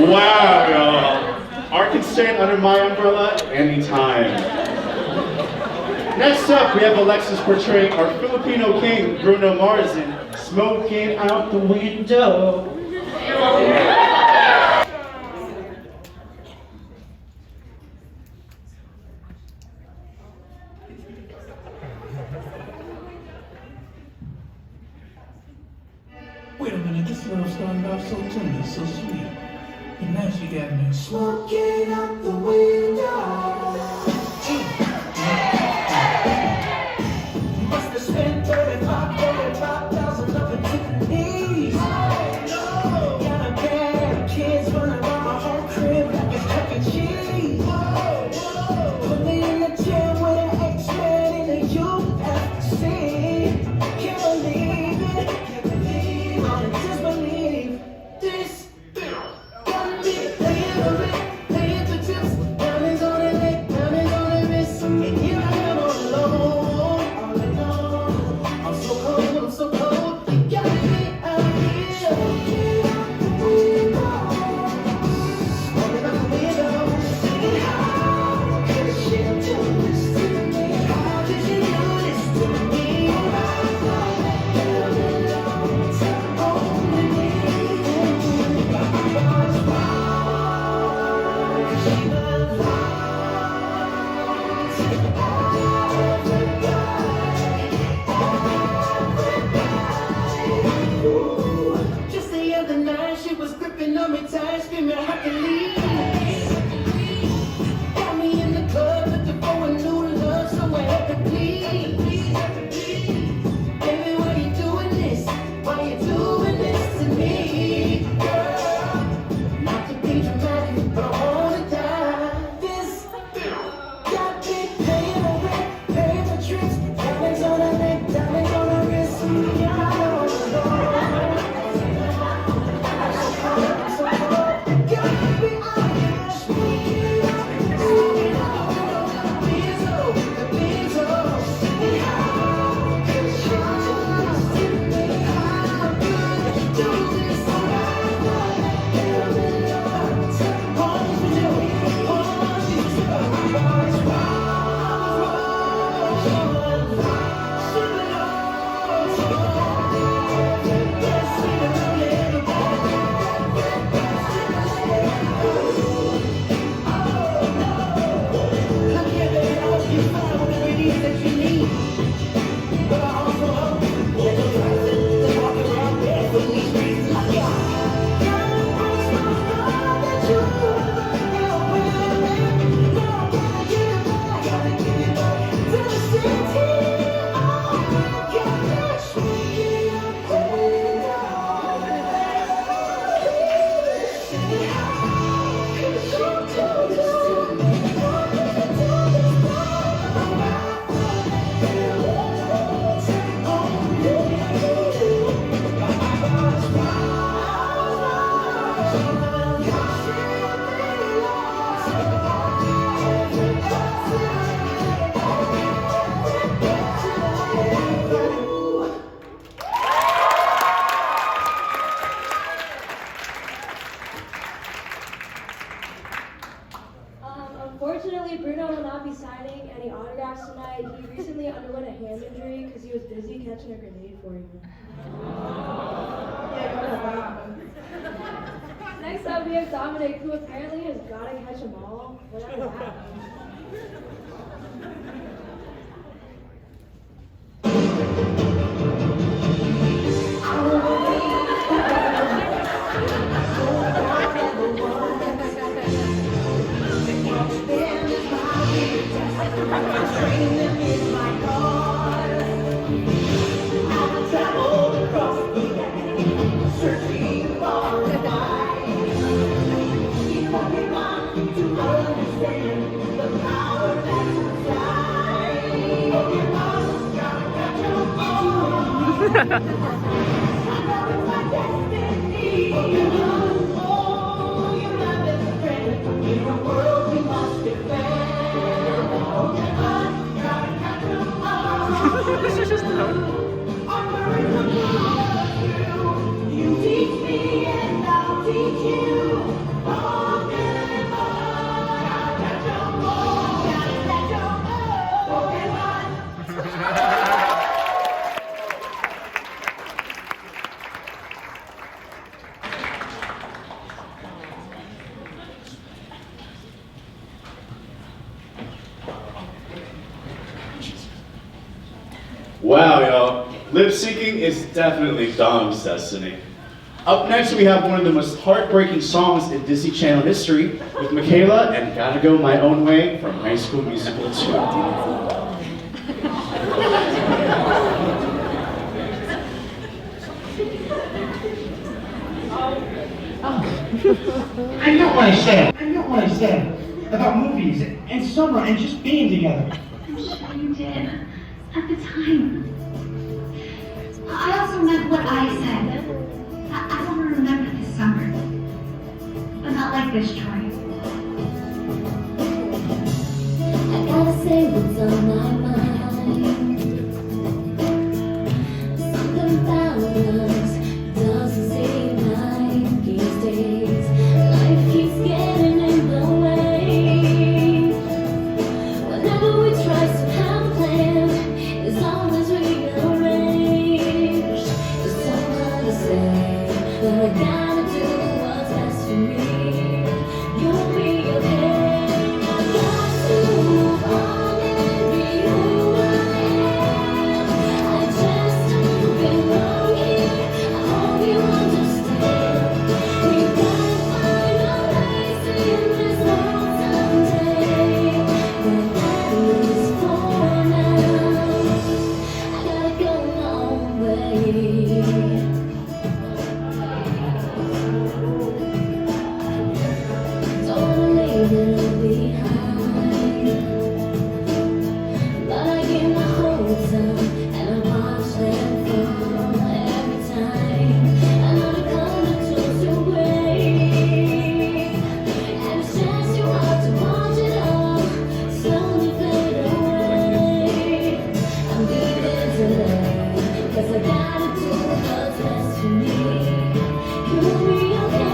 Wow, y'all. Art can stand under my umbrella anytime. Next up, we have Alexis portraying our Filipino king, Bruno Mars, in Smoking Out the Window. Wait a minute, this love started off so tender, so sweet. And now she got me smoking out the window. Must have spent 35,000 up in Tiffany's. Got a bag of kids running around my whole crib like it's Chuck E. Cheese. Put me in the chair with an X-Men in the UFC. Can't believe it. Can't believe I just believe this. Got me paying for tips. Diamonds on the neck, diamonds on the wrist. And here I am all alone. All alone. I'm so cold, I'm so cold. You got me out here. Smoking out the window. Smoking out the window. Singing, how could you do this to me? How could you do this to me? I thought that you belonged to only me. But I was wrong. She belonged to everybody. Just the other night, she was gripping on me tight, screaming Hercules. Unfortunately, Bruno will not be signing any autographs tonight. He recently underwent a hand injury because he was busy catching a grenade for you. Next up, we have Dominic, who apparently has got to catch them all. Whatever happens. You teach me and I'll teach you. Wow, y'all. Lip syncing is definitely Dom's destiny. Up next, we have one of the most heartbreaking songs in Disney Channel history with Michaela and Gotta Go My Own Way from High School Musical 2. I know what I said. I know what I said about movies and summer and just being together. I'm sure you did. At the time. I also meant what I said. I want to remember this summer. But not like this, Troy. I gotta say what's on my mind. Something about us doesn't seem right these days. Life keeps getting in the way. Whenever we try to have a plan, it's always rearranged. It's so hard to say, but I gotta do what's best for me. You'll be okay. I got to move on and be who I am. I just haven't been wrong here. I hope you understand. We gotta find a place in this world someday. But at least for now, I gotta go my own way. Don't wanna leave it behind, but I give my hopes up and I watch them fall every time. I know the color turns to gray, and it's just too hard to watch it all slowly fade away. I'm leaving today, 'cause I gotta do what's best for me. You'll be okay.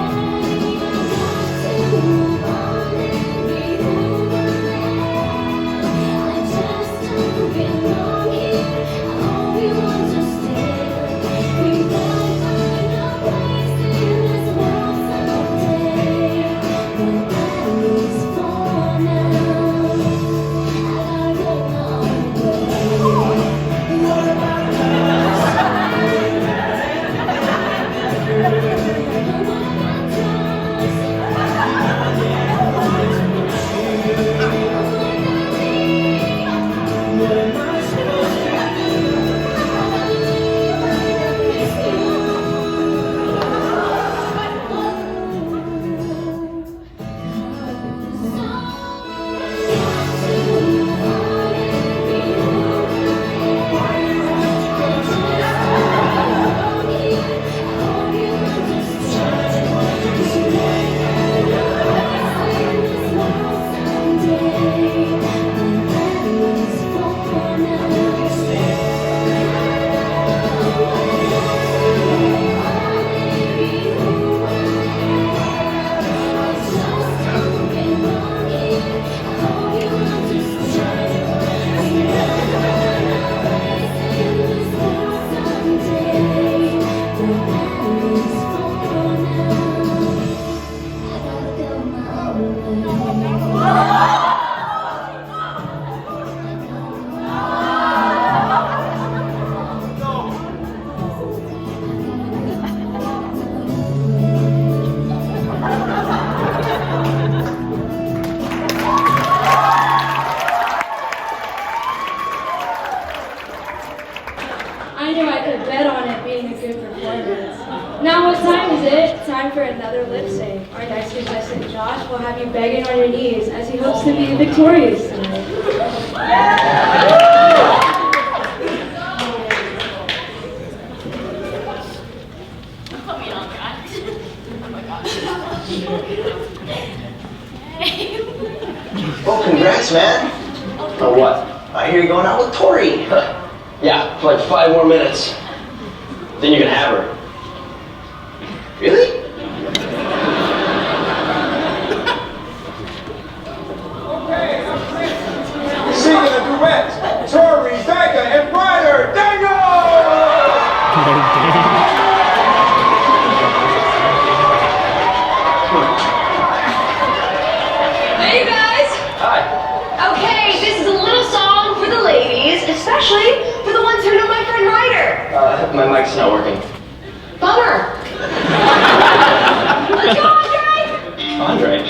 I got to move on and Josh will have you begging on your knees as he hopes to be victorious tonight. Well, congrats, man. Oh, what? I hear you're going out with Tori. Yeah, for like 5 more minutes. Then you can have her. Really? Singing a duet, Tori, Becca, and Ryder, Hey, you guys. Hi. Okay, this is a little song for the ladies, especially for the ones who know my friend Ryder. My mic's not working. Bummer. Let's go, Andre. Andre?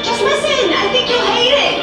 Just listen. I think you'll hate it.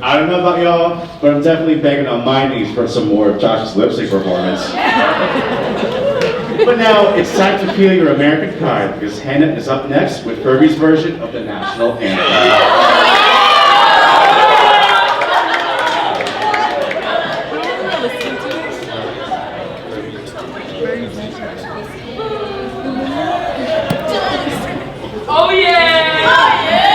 I don't know about y'all, but I'm definitely begging on my knees for some more of Josh's lip sync performance. But now it's time to feel your American pride because Hannah is up next with Kirby's version of the national anthem. Oh yeah! Oh yeah!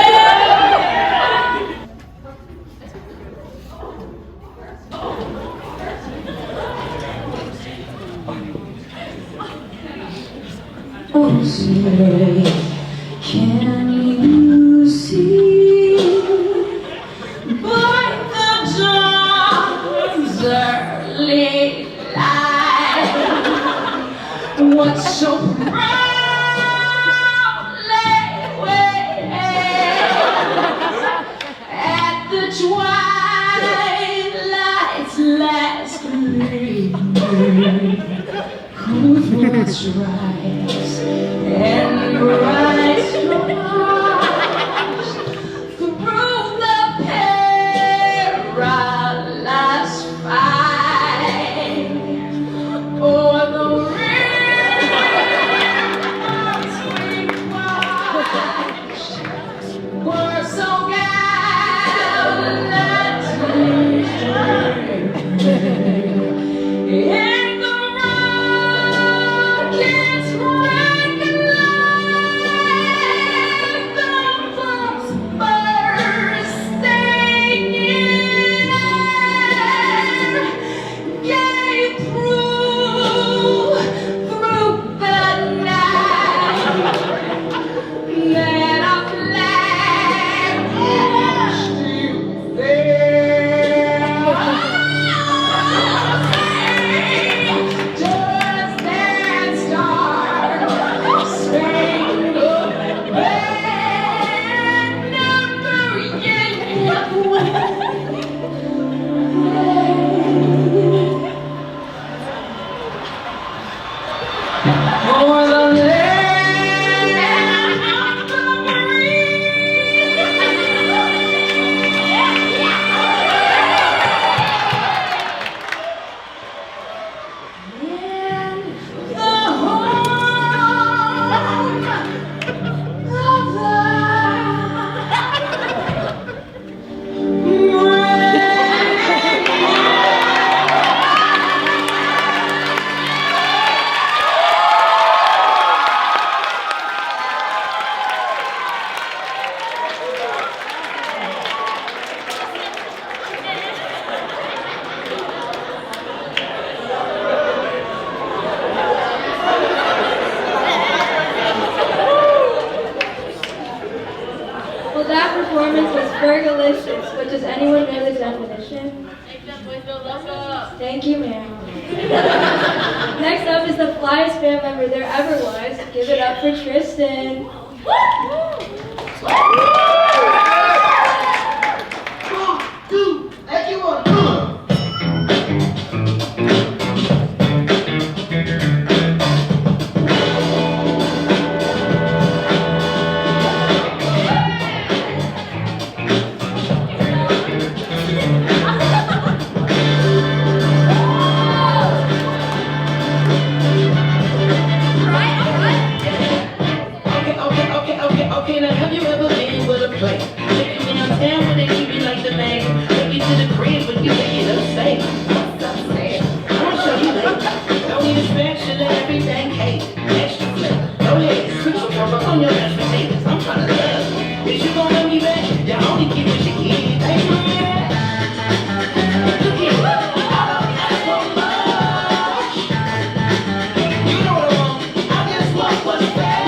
Oh, say, can you see by the dawn's early light what's so proudly waiting at the twilight's last gleaming? Whose words rise and bright stars through the pale More than Well, that performance was fergalicious, but does anyone know the definition? Thank you, ma'am. Next up is the flyest band member there ever was. Give it up for Tristan. Okay, now have you ever been with a play? Take you downtown where they keep you like the man. Take you to the crib, but you take it upstate. What's upstate? I'ma show you later. Don't need a spatula, everything cake. Extra flip. Go ahead, switch your cover on your mashed potatoes. I'm trying to love you. Is you gonna love me back? You only get what you get. Ain't you ready? Look here. I don't ask for much. You know what I want. I just want what's fair.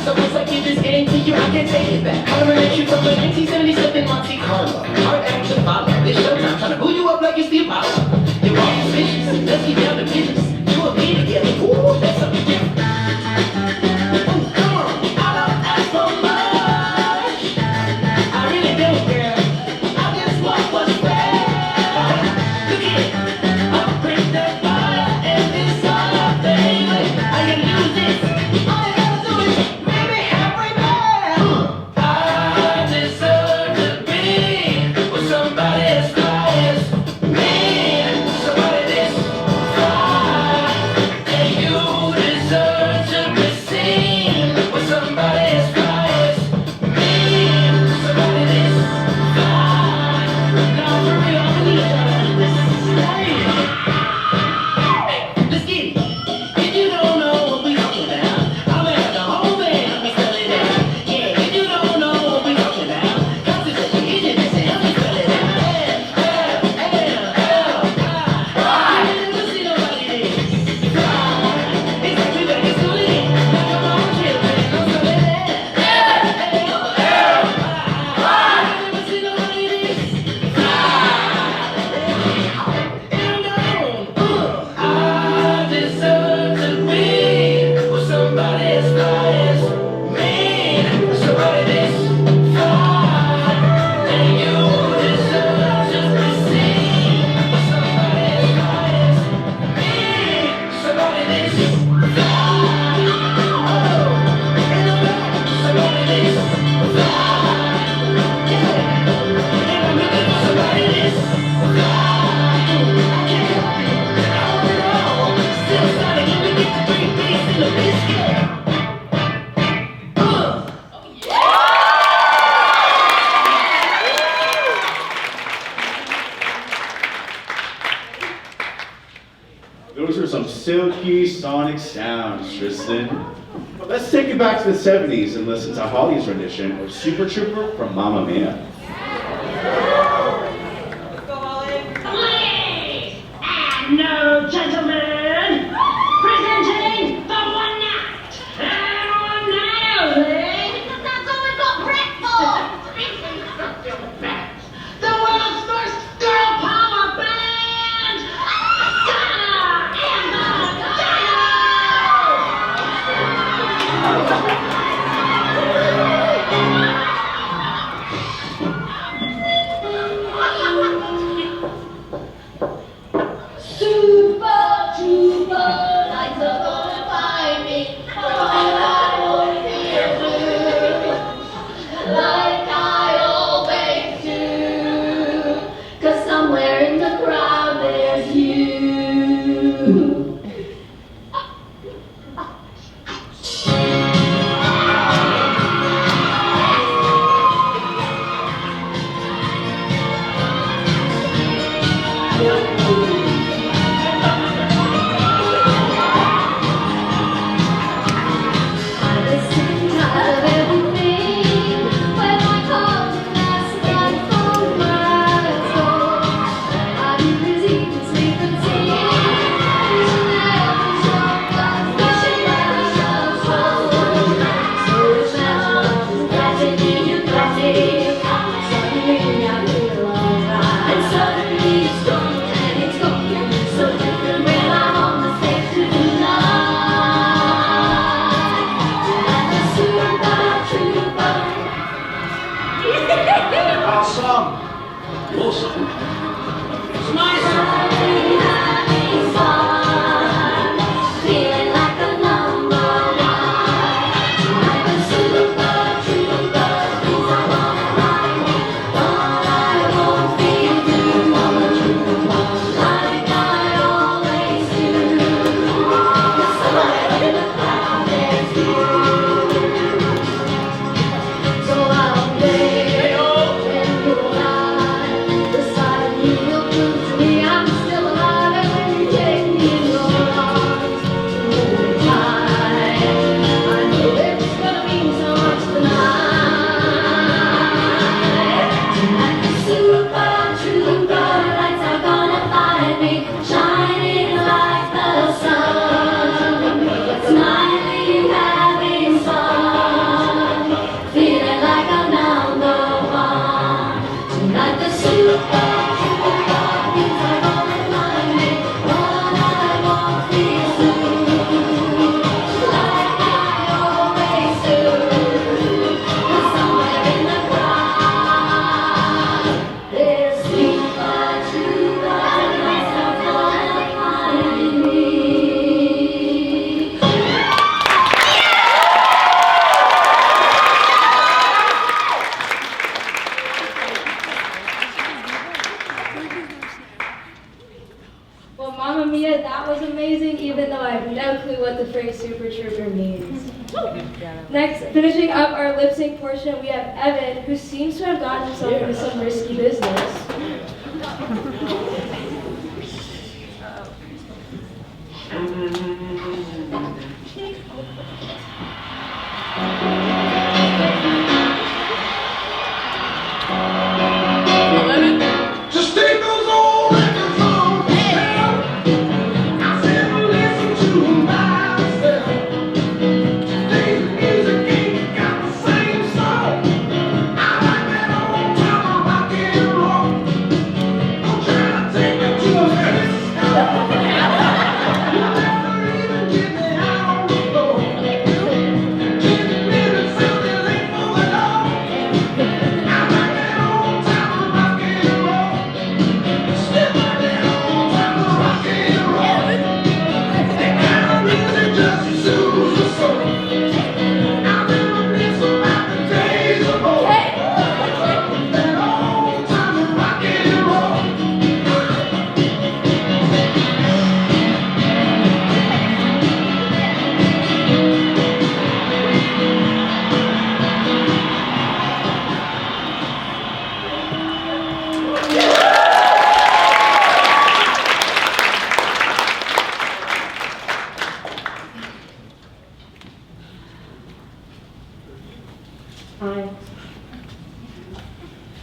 So once I give this game to you, I can take it back. How to relate you from the 1977 Monte Carlo. Hard act to follow. It's showtime, trying to boo you up like it's the Apollo. You're all suspicious, let's get down to business. You and me together, ooh, that's something different. Ooh, come on, I don't ask for much. I really don't, girl. I just want what's fair. Look at it, I'll bring that fire and this all up, baby. I can use this. Those are some silky sonic sounds, Tristan. But let's take it back to the 70s and listen to Holly's rendition of Super Trooper from Mamma Mia. Ladies and gentlemen, presenting the one night and one night only. That's all we've got breakfast. The world's first girl power band, Donna and Super Trooper, lights are gonna find me. Oh, I won't feel blue, like I always do. 'Cause somewhere in the crowd there's you. our song, your song. It's my song. Feeling like a number one. I'm a super trooper, things I wanna ride me, but I won't feel blue. Like I always do. 'Cause somewhere in the crowd there's you. So I'll play when you're not beside me. You'll prove to me I'm still alive, and when you take me in your arms, hold me tight. I know it's gonna mean so much tonight. Tonight the super trooper lights are gonna find me, shining like the sun, smiling, having fun, feeling like I'm number one. Tonight the super trooper things are gonna find me, but I won't feel blue, like I always do. 'Cause somewhere in the crowd there's super trooper lights are gonna find me. Well, Mamma Mia, that was amazing, even though I have no clue what the phrase Super Trooper means. Next, finishing up our lip sync portion, we have Evan, who seems to have gotten himself into some risky business. Just take those old records on sale. I said listen to myself. Today's music ain't got the same soul. I like that old time rock and roll. Don't try to take me to a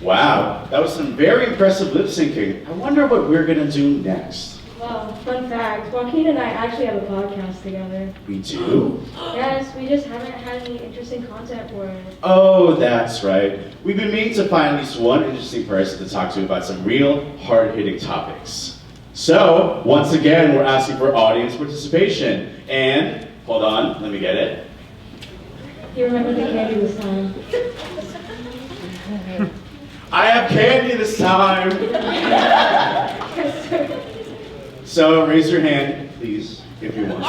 Wow, that was some very impressive lip syncing. I wonder what we're gonna do next. Well, fun fact, Joaquin and I actually have a podcast together. We do? Yes, we just haven't had any interesting content for it. Oh, that's right. We've been meaning to find at least one interesting person to talk to about some real hard-hitting topics. So, once again, we're asking for audience participation. And, hold on, let me get it. You remember the candy this time. I have candy this time! So, raise your hand, please, if you want to.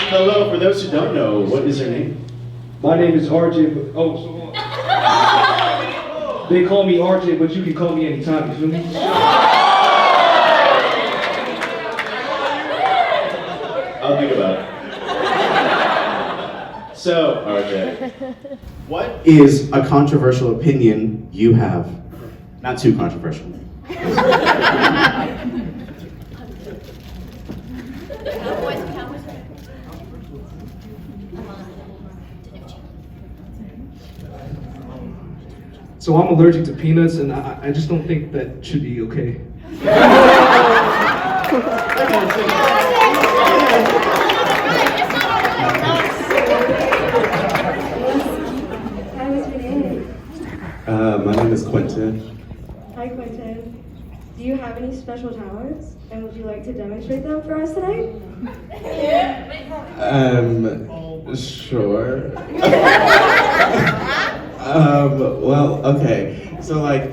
Hello, for those who don't know, what is your name? My name is RJ, but, they call me RJ, but you can call me anytime, you feel me? I'll think about it. So, RJ, what is a controversial opinion you have? Not too controversial. So I'm allergic to peanuts, and I just don't think that should be okay. My name is Quentin. Hi, Quentin. Do you have any special talents? And would you like to demonstrate them for us tonight? Sure. Well, okay. So like,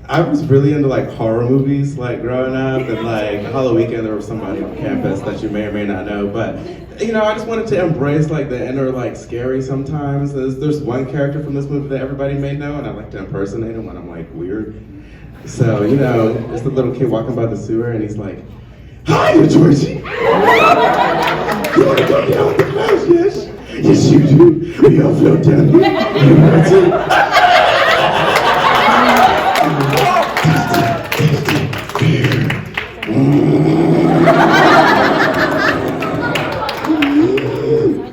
I was really into like horror movies like growing up, and like Halloween there was somebody on campus that you may or may not know, but you know, I just wanted to embrace like the inner like scary sometimes. There's one character from this movie that everybody may know, and I like to impersonate him when I'm like weird. So, you know, it's the little kid walking by the sewer, and he's like, "Hi, Georgie! You wanna go down with the clouds, yes? Yes, you do. We all float down here. You want to?"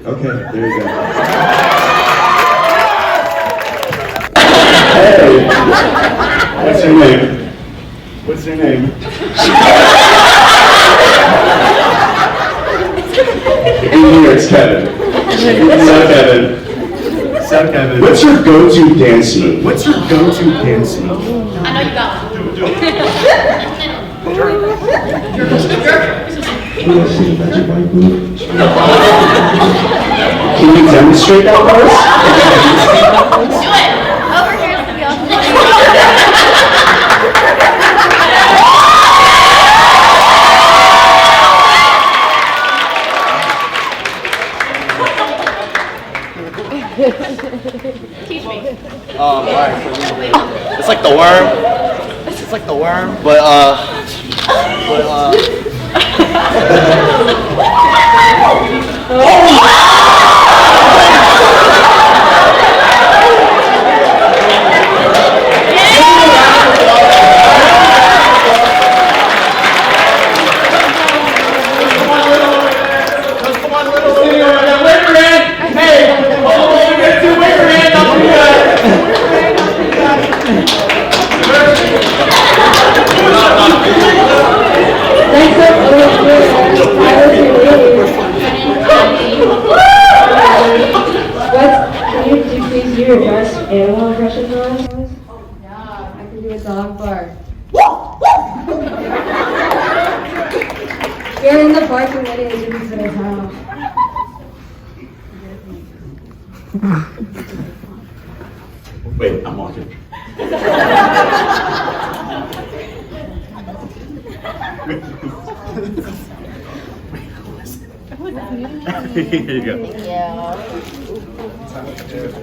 Okay, there you go. Hey! What's your name? What's your name? In here, it's Kevin. So Kevin. What's your go-to dance move? What's your go-to dance move? I know you got Can you demonstrate that for us? Do it! Over here, let's be Teach me. Alright, it's like the worm. It's like the worm, but animal impression for us? Yeah, I can do a dog bark. You're in the barking wedding and you can sit us out. Wait, I'm walking. Here you go.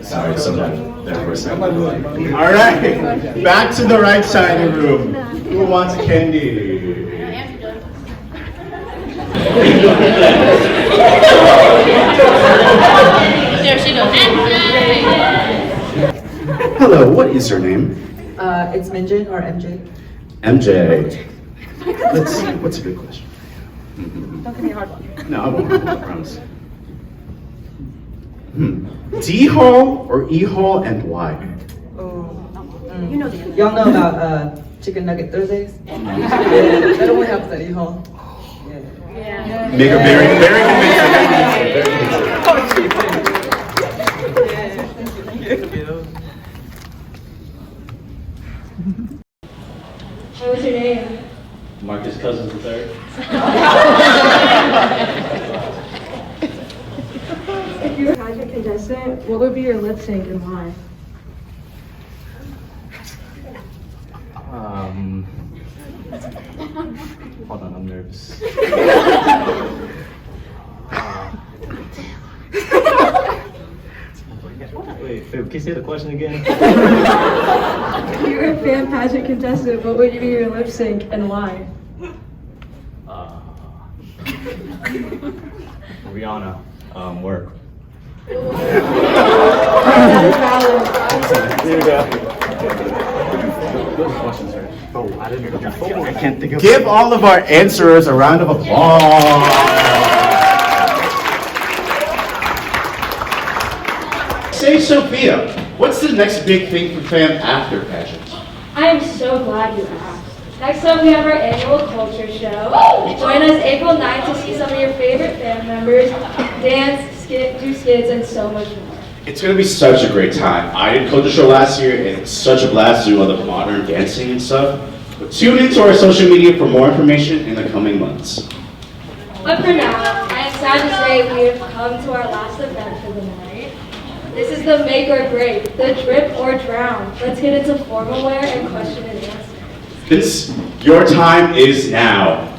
Sorry, somebody. There was All right, back to the right side of the room. Who wants a candy? There she goes. Hello, what is your name? It's Minjin or MJ. MJ. Let's see, what's a good question? Don't give me a hard one. No, I won't, I promise. D Hall or E Hall, and why? You know y'all know about Chicken Nugget Thursdays? Yeah, that only happens at E-Hall. Yeah. Make a very convincing. What was your name? Marcus Cousins III. If you were a pageant contestant, what would be your lip sync and why? Hold on, I'm nervous. Wait, can you say the question again? If you were a fan pageant contestant, what would be your lip sync and why? Rihanna, work. That is valid. Here we go. Oh, I didn't know. I can't think of. Give all of our answerers a round of applause. Say, Sophia, what's the next big thing for fam after pageant? I am so glad you asked. Next up, we have our annual culture show. Join us April 9th to see some of your favorite fan members dance, do skits, and so much more. It's going to be such a great time. I did Culture Show last year, and it was such a blast doing all the modern dancing and stuff. But tune into our social media for more information in the coming months. But for now, I am sad to say we have come to our last event for the night. This is the make or break, the drip or drown. Let's get into formal wear and question and answer. Your time is now.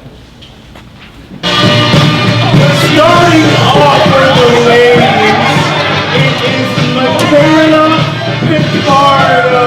Starting off for the ladies, it is Materna Picardo.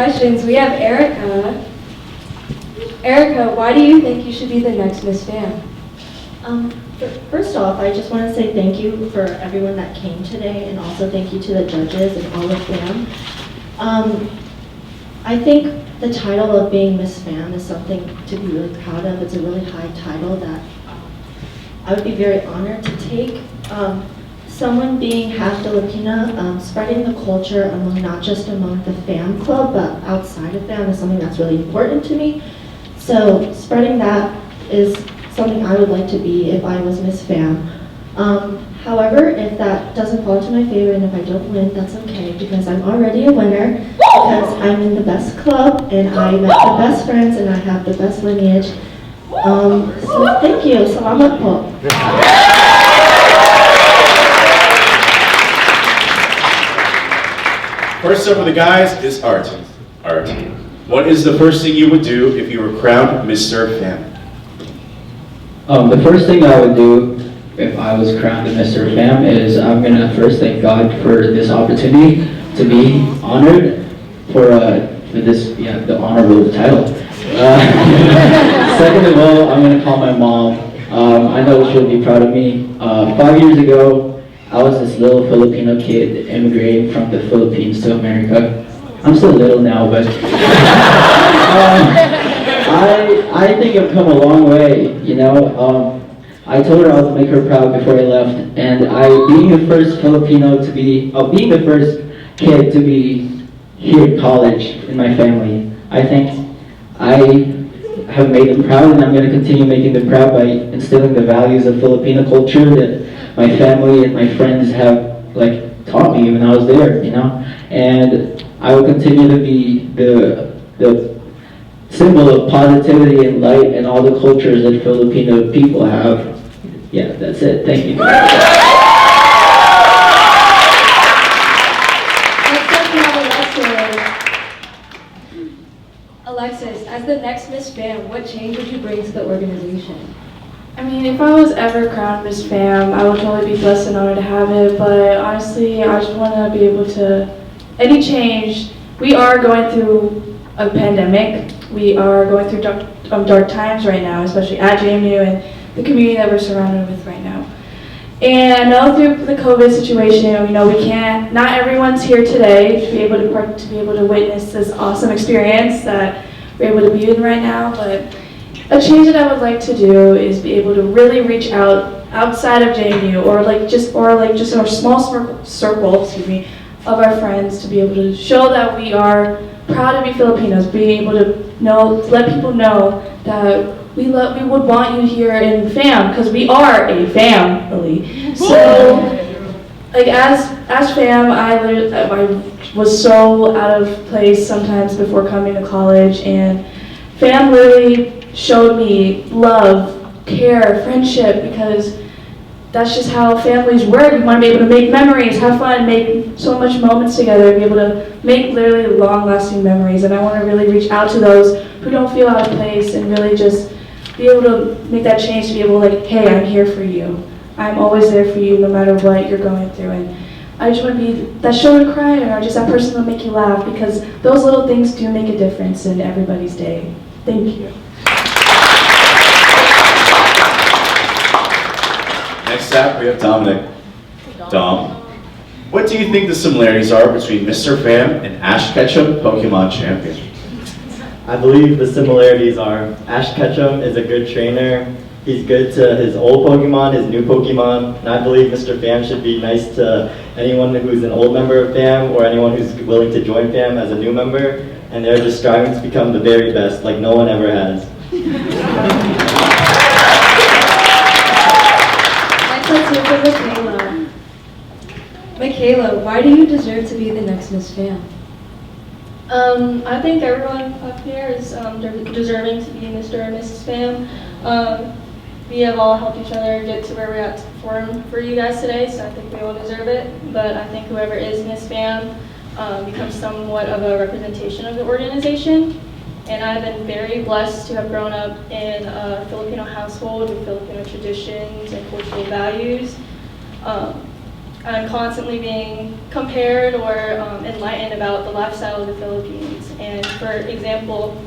questions. We have Erica. Erica, why do you think you should be the next Miss Fam? First off, I just want to say thank you for everyone that came today, and also thank you to the judges and all of them. I think the title of being Miss Fam is something to be really proud of. It's a really high title that I would be very honored to take. Someone being half Filipina, spreading the culture among not just among the fam club, but outside of fam is something that's really important to me. So spreading that is something I would like to be if I was Miss Fam. However, if that doesn't fall to my favor and if I don't win, that's okay because I'm already a winner because I'm in the best club and I met the best friends and I have the best lineage. So thank you. Salamat po. First up for the guys is Art. Art, what is the first thing you would do if you were crowned Mr. Fam? The first thing I would do if I was crowned Mr. Fam is I'm gonna first thank God for this opportunity to be honored for this, the honorable title. Second of all, I'm gonna call my mom. I know she'll be proud of me. 5 years ago, I was this little Filipino kid immigrating from the Philippines to America. I'm still little now, but I think I've come a long way, you know. I told her I would make her proud before I left, and being the first Filipino to be, being the first kid to be here at college in my family, I think I have made them proud, and I'm going to continue making them proud by instilling the values of Filipino culture that my family and my friends have taught me when I was there, you know. And I will continue to be the symbol of positivity and light and all the cultures that Filipino people have. Yeah, that's it. Thank you. Alexis, as the next Miss Fam, what change would you bring to the organization? I mean, if I was ever crowned Miss Fam, I would totally be blessed and honored to have it, but honestly, I just want to be able to, any change, we are going through a pandemic, we are going through dark times right now, especially at JMU and the community that we're surrounded with right now. And I know through the COVID situation, we know we can't, not everyone's here today to be able to witness this awesome experience that we're able to be in right now, but a change that I would like to do is be able to really reach out outside of JMU or just our small circle, of our friends to be able to show that we are proud to be Filipinos, being able to let people know that we would want you here in fam because we are a family. So, as fam, I was so out of place sometimes before coming to college, and fam really showed me love, care, friendship, because that's just how families work. You want to be able to make memories, have fun, make so much moments together, be able to make literally long-lasting memories. And I want to really reach out to those who don't feel out of place and really just be able to make that change to be able to hey, I'm here for you. I'm always there for you no matter what you're going through. And I just want to be that shoulder cry or just that person that'll make you laugh, because those little things do make a difference in everybody's day. Thank you. Next up, we have Dominic. Dom, what do you think the similarities are between Mr. Fam and Ash Ketchum, Pokemon Champion? I believe the similarities are Ash Ketchum is a good trainer. He's good to his old Pokemon, his new Pokemon, and I believe Mr. Fam should be nice to anyone who's an old member of Fam or anyone who's willing to join Fam as a new member, and they're just striving to become the very best like no one ever has. Let's hear from Michaela. Michaela, why do you deserve to be the next Miss Fam? I think everyone up here is deserving to be Mr. and Mrs. Fam. We have all helped each other get to where we're at to perform for you guys today, so I think we all deserve it. But I think whoever is Miss Fam becomes somewhat of a representation of the organization. And I've been very blessed to have grown up in a Filipino household with Filipino traditions and cultural values. I'm constantly being compared or enlightened about the lifestyle of the Philippines. And for example,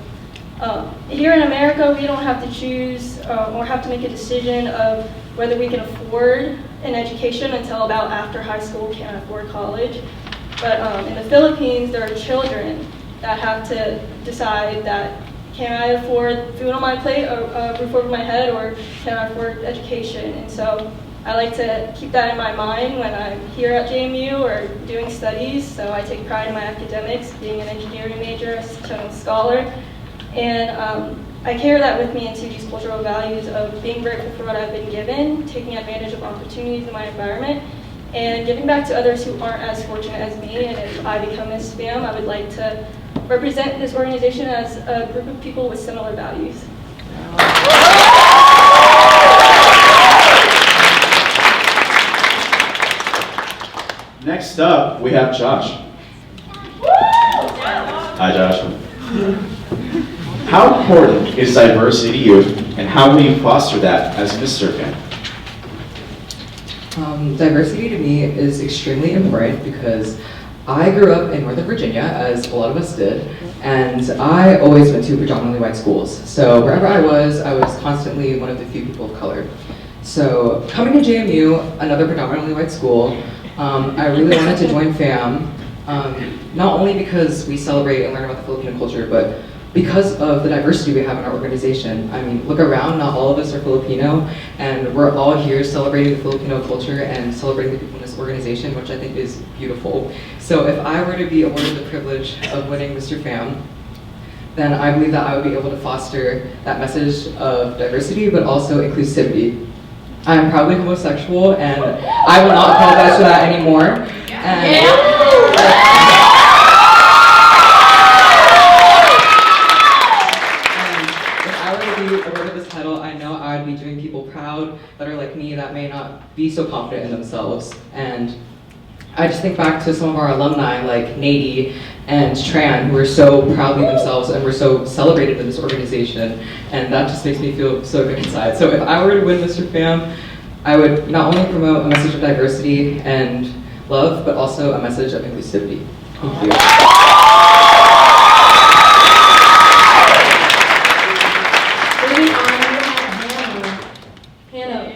here in America, we don't have to choose or have to make a decision of whether we can afford an education until about after high school, can't afford college. But in the Philippines, there are children that have to decide that, can I afford food on my plate, or a roof over my head, or can I afford education? And so I like to keep that in my mind when I'm here at JMU or doing studies. So I take pride in my academics, being an engineering major, a total scholar. And I carry that with me into these cultural values of being grateful for what I've been given, taking advantage of opportunities in my environment, and giving back to others who aren't as fortunate as me. And if I become Miss FAM, I would like to represent this organization as a group of people with similar values. Next up, we have Josh. Hi, Josh. How important is diversity to you, and how will you foster that as Mr. FAM? Diversity to me is extremely important because I grew up in Northern Virginia, as a lot of us did, and I always went to predominantly white schools. So wherever I was constantly one of the few people of color. So coming to JMU, another predominantly white school, I really wanted to join FAM, not only because we celebrate and learn about the Filipino culture, but because of the diversity we have in our organization. I mean, look around, not all of us are Filipino, and we're all here celebrating the Filipino culture and celebrating the people in this organization, which I think is beautiful. So if I were to be awarded the privilege of winning Mr. FAM, then I believe that I would be able to foster that message of diversity, but also inclusivity. I am proudly homosexual, and I will not apologize for that anymore. And I would be doing people proud that are like me, that may not be so confident in themselves. And I just think back to some of our alumni like Nady and Tran, who are so proudly themselves and were so celebrated in this organization, and that just makes me feel so good inside. So if I were to win Mr. FAM, I would not only promote a message of diversity and love, but also a message of inclusivity. Thank you.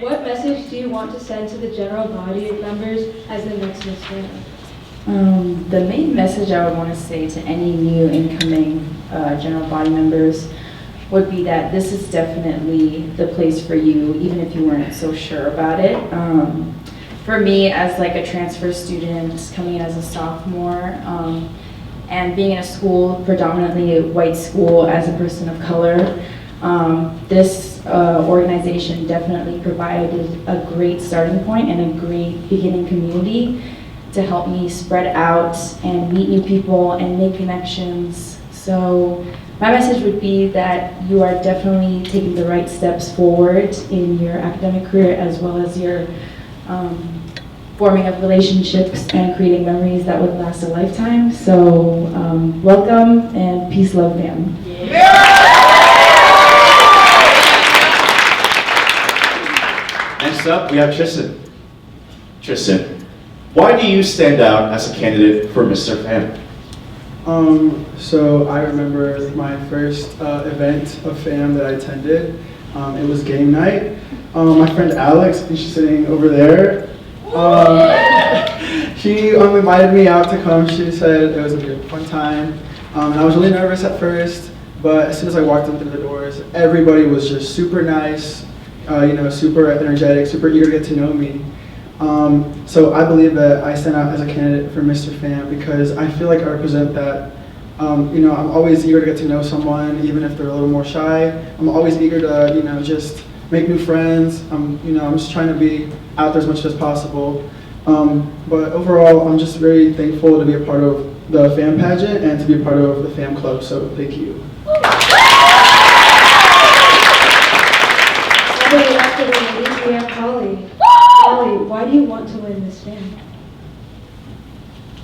What message do you want to send to the general body of members as the next Miss FAM? The main message I would want to say to any new incoming general body members would be that this is definitely the place for you, even if you weren't so sure about it. For me, as like a transfer student coming in as a sophomore, and being in a school, predominantly a white school, as a person of color, this organization definitely provided a great starting point and a great beginning community to help me spread out and meet new people and make connections. So my message would be that you are definitely taking the right steps forward in your academic career, as well as your forming of relationships and creating memories that would last a lifetime. So welcome, and peace, love, fam. Next up, we have Tristan. Tristan, why do you stand out as a candidate for Mr. FAM? So I remember my first event of FAM that I attended. It was game night. My friend Alex, I think she's sitting over there. She invited me out to come. She said it was a good fun time. And I was really nervous at first, but as soon as I walked in through the doors, everybody was just super nice, super energetic, super eager to get to know me. So I believe that I stand out as a candidate for Mr. FAM because I feel like I represent that. I'm always eager to get to know someone, even if they're a little more shy. I'm always eager to, just make new friends. I'm just trying to be out there as much as possible. But overall, I'm just very thankful to be a part of the FAM pageant and to be a part of the FAM club. So thank you. After the ladies, we have Holly. Holly, why do you want to win this FAM?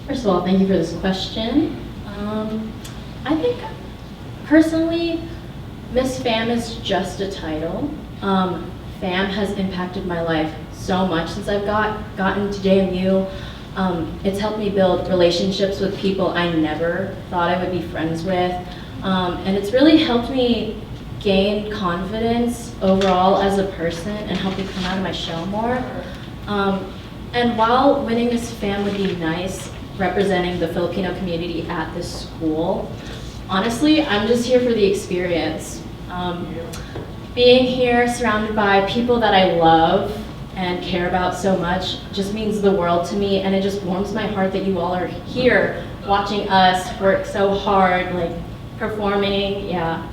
First of all, thank you for this question. I think personally, Miss FAM is just a title. FAM has impacted my life so much since I've gotten to JMU. It's helped me build relationships with people I never thought I would be friends with. And it's really helped me gain confidence overall as a person and help me come out of my shell more. And while winning Miss Fam would be nice, representing the Filipino community at this school, honestly, I'm just here for the experience. Being here surrounded by people that I love and care about so much just means the world to me, and it just warms my heart that you all are here watching us work so hard, like performing, yeah.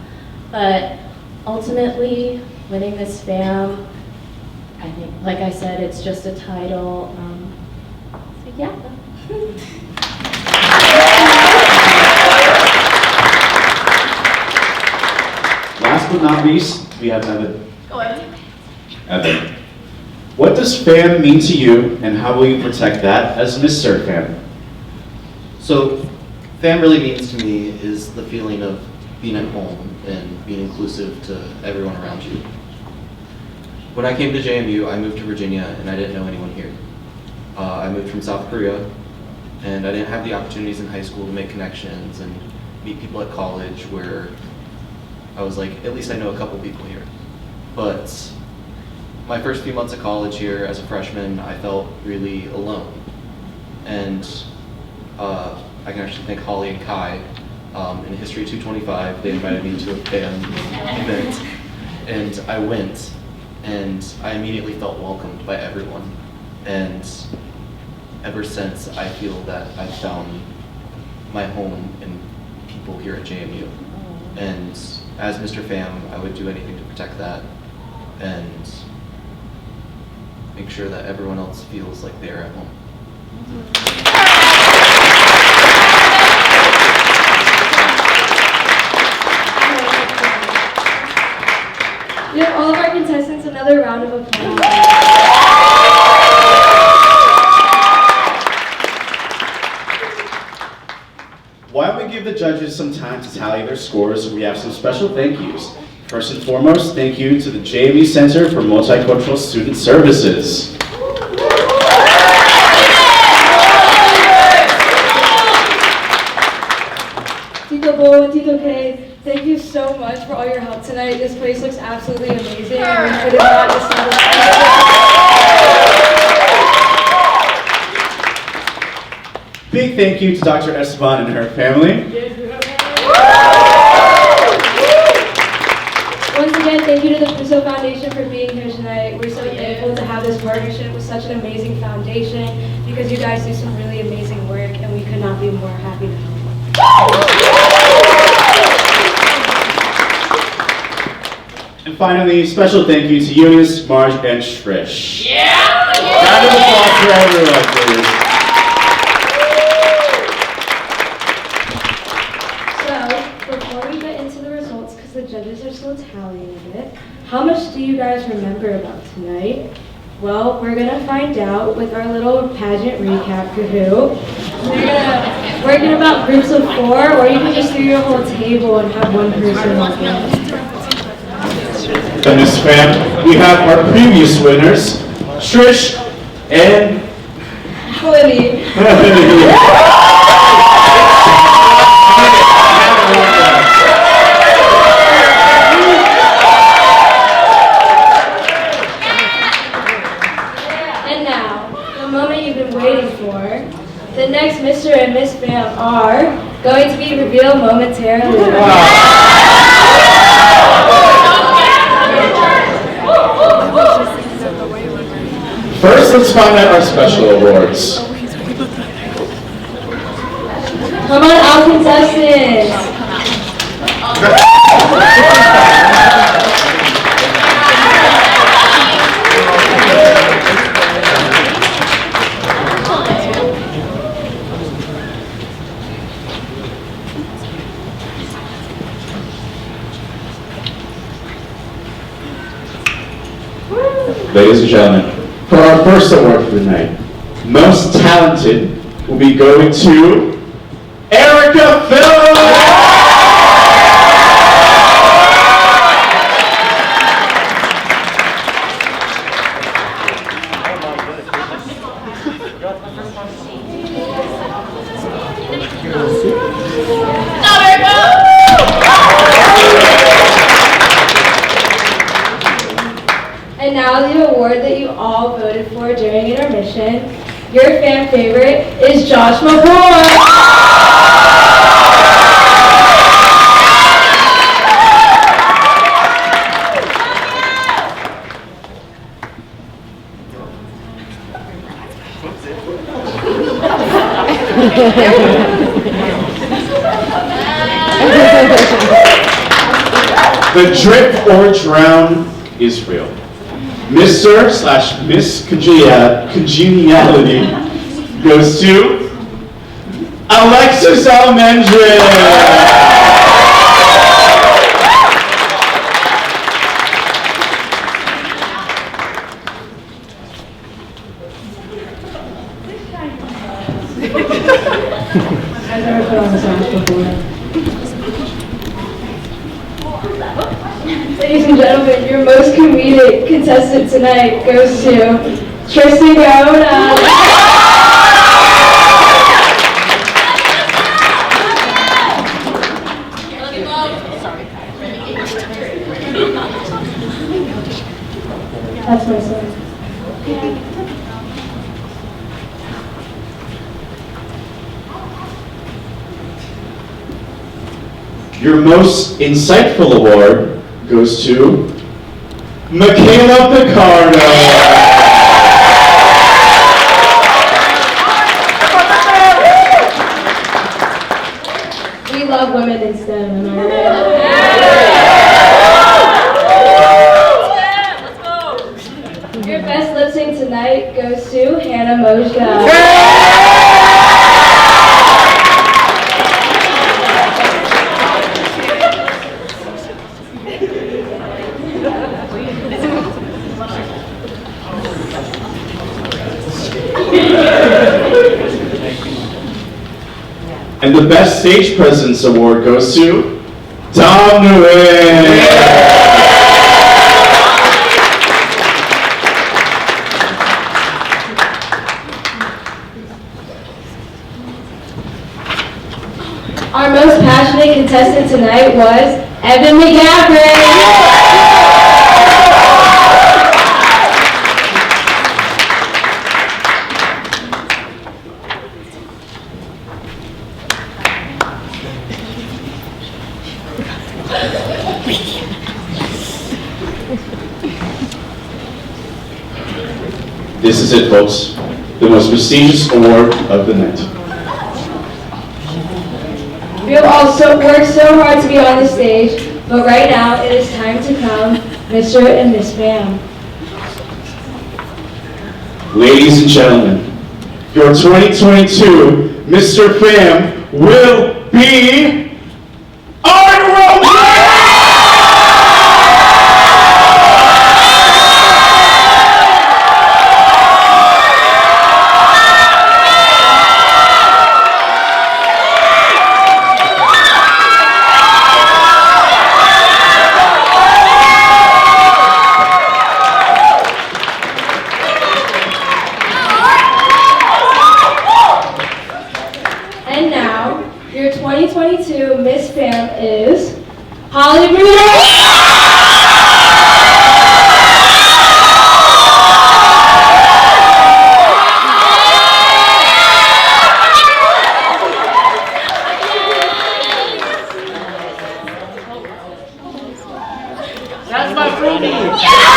But ultimately, winning Miss Fam, I think, like I said, it's just a title. So yeah. Last but not least, we have Evan. Go ahead. Evan, what does fam mean to you, and how will you protect that as Mr. Fam? So, fam really means to me is the feeling of being at home and being inclusive to everyone around you. When I came to JMU, I moved to Virginia and I didn't know anyone here. I moved from South Korea and I didn't have the opportunities in high school to make connections and meet people at college where I was like, at least I know a couple people here. But my first few months of college here as a freshman, I felt really alone. And I can actually thank Holly and Kai. In History 225, they invited me to a band event, and I went, and I immediately felt welcomed by everyone. And ever since, I feel that I've found my home in people here at JMU. And as Mr. Fam, I would do anything to protect that and make sure that everyone else feels like they're at home. Give all of our contestants another round of applause. Why don't we give the judges some time to tally their scores, and we have some special thank yous. First and foremost, thank you to the JMU Center for Multicultural Student Services. Tito Bo and Tito K, thank you so much for all your help tonight. This place looks absolutely amazing. And we could have not decided. Big thank you to Dr. Esteban and her family. Once again, thank you to the Fuso Foundation for being here tonight. We're so thankful to have this partnership with such an amazing foundation because you guys do some really amazing work and we could not be more happy to help. And finally, special thank you to Eunice, Marge, and Trish. Yeah! Round of applause for everyone, please. So, before we get into the results, because the judges are still tallying it, how much do you guys remember about tonight? Well, we're gonna find out with our little pageant recap Kahoo. We're gonna work in about groups of 4, or you can just do your whole table and have one person walk in. And Miss Fam, we have our previous winners, Trish and Lily. And now, the moment you've been waiting for, the next Mr. and Miss Fam are going to be revealed momentarily. First, let's find out our special awards. Come on out, contestants. Ladies and gentlemen, for our first award for the night, Most Talented will be going to Erica Phillips! voted for during intermission. Your fan favorite is Josh McCoy. The drip or drown is real. Mr/Miss Congeniality goes to Alexis Almendra. I've never put on this act before. Ladies and gentlemen, your most comedic contestant tonight goes to Tristan Gaona. That's my son. Your most insightful award goes to Michaela Picardo. We love women in STEM, am I right? Your best lip sync tonight goes to Hannah Moshe. And the Best Stage Presence Award goes to Tom Nguyen. Our most passionate contestant tonight was Evan McGaffrey. This is it, folks. The most prestigious award of the night. We have all worked so hard to be on the stage, but right now it is time to crown Mr. and Miss Fam. Ladies and gentlemen, your 2022 Mr. Fam will be Art And now, your 2022 Miss Fam is Holly Bruno. That's my fruity!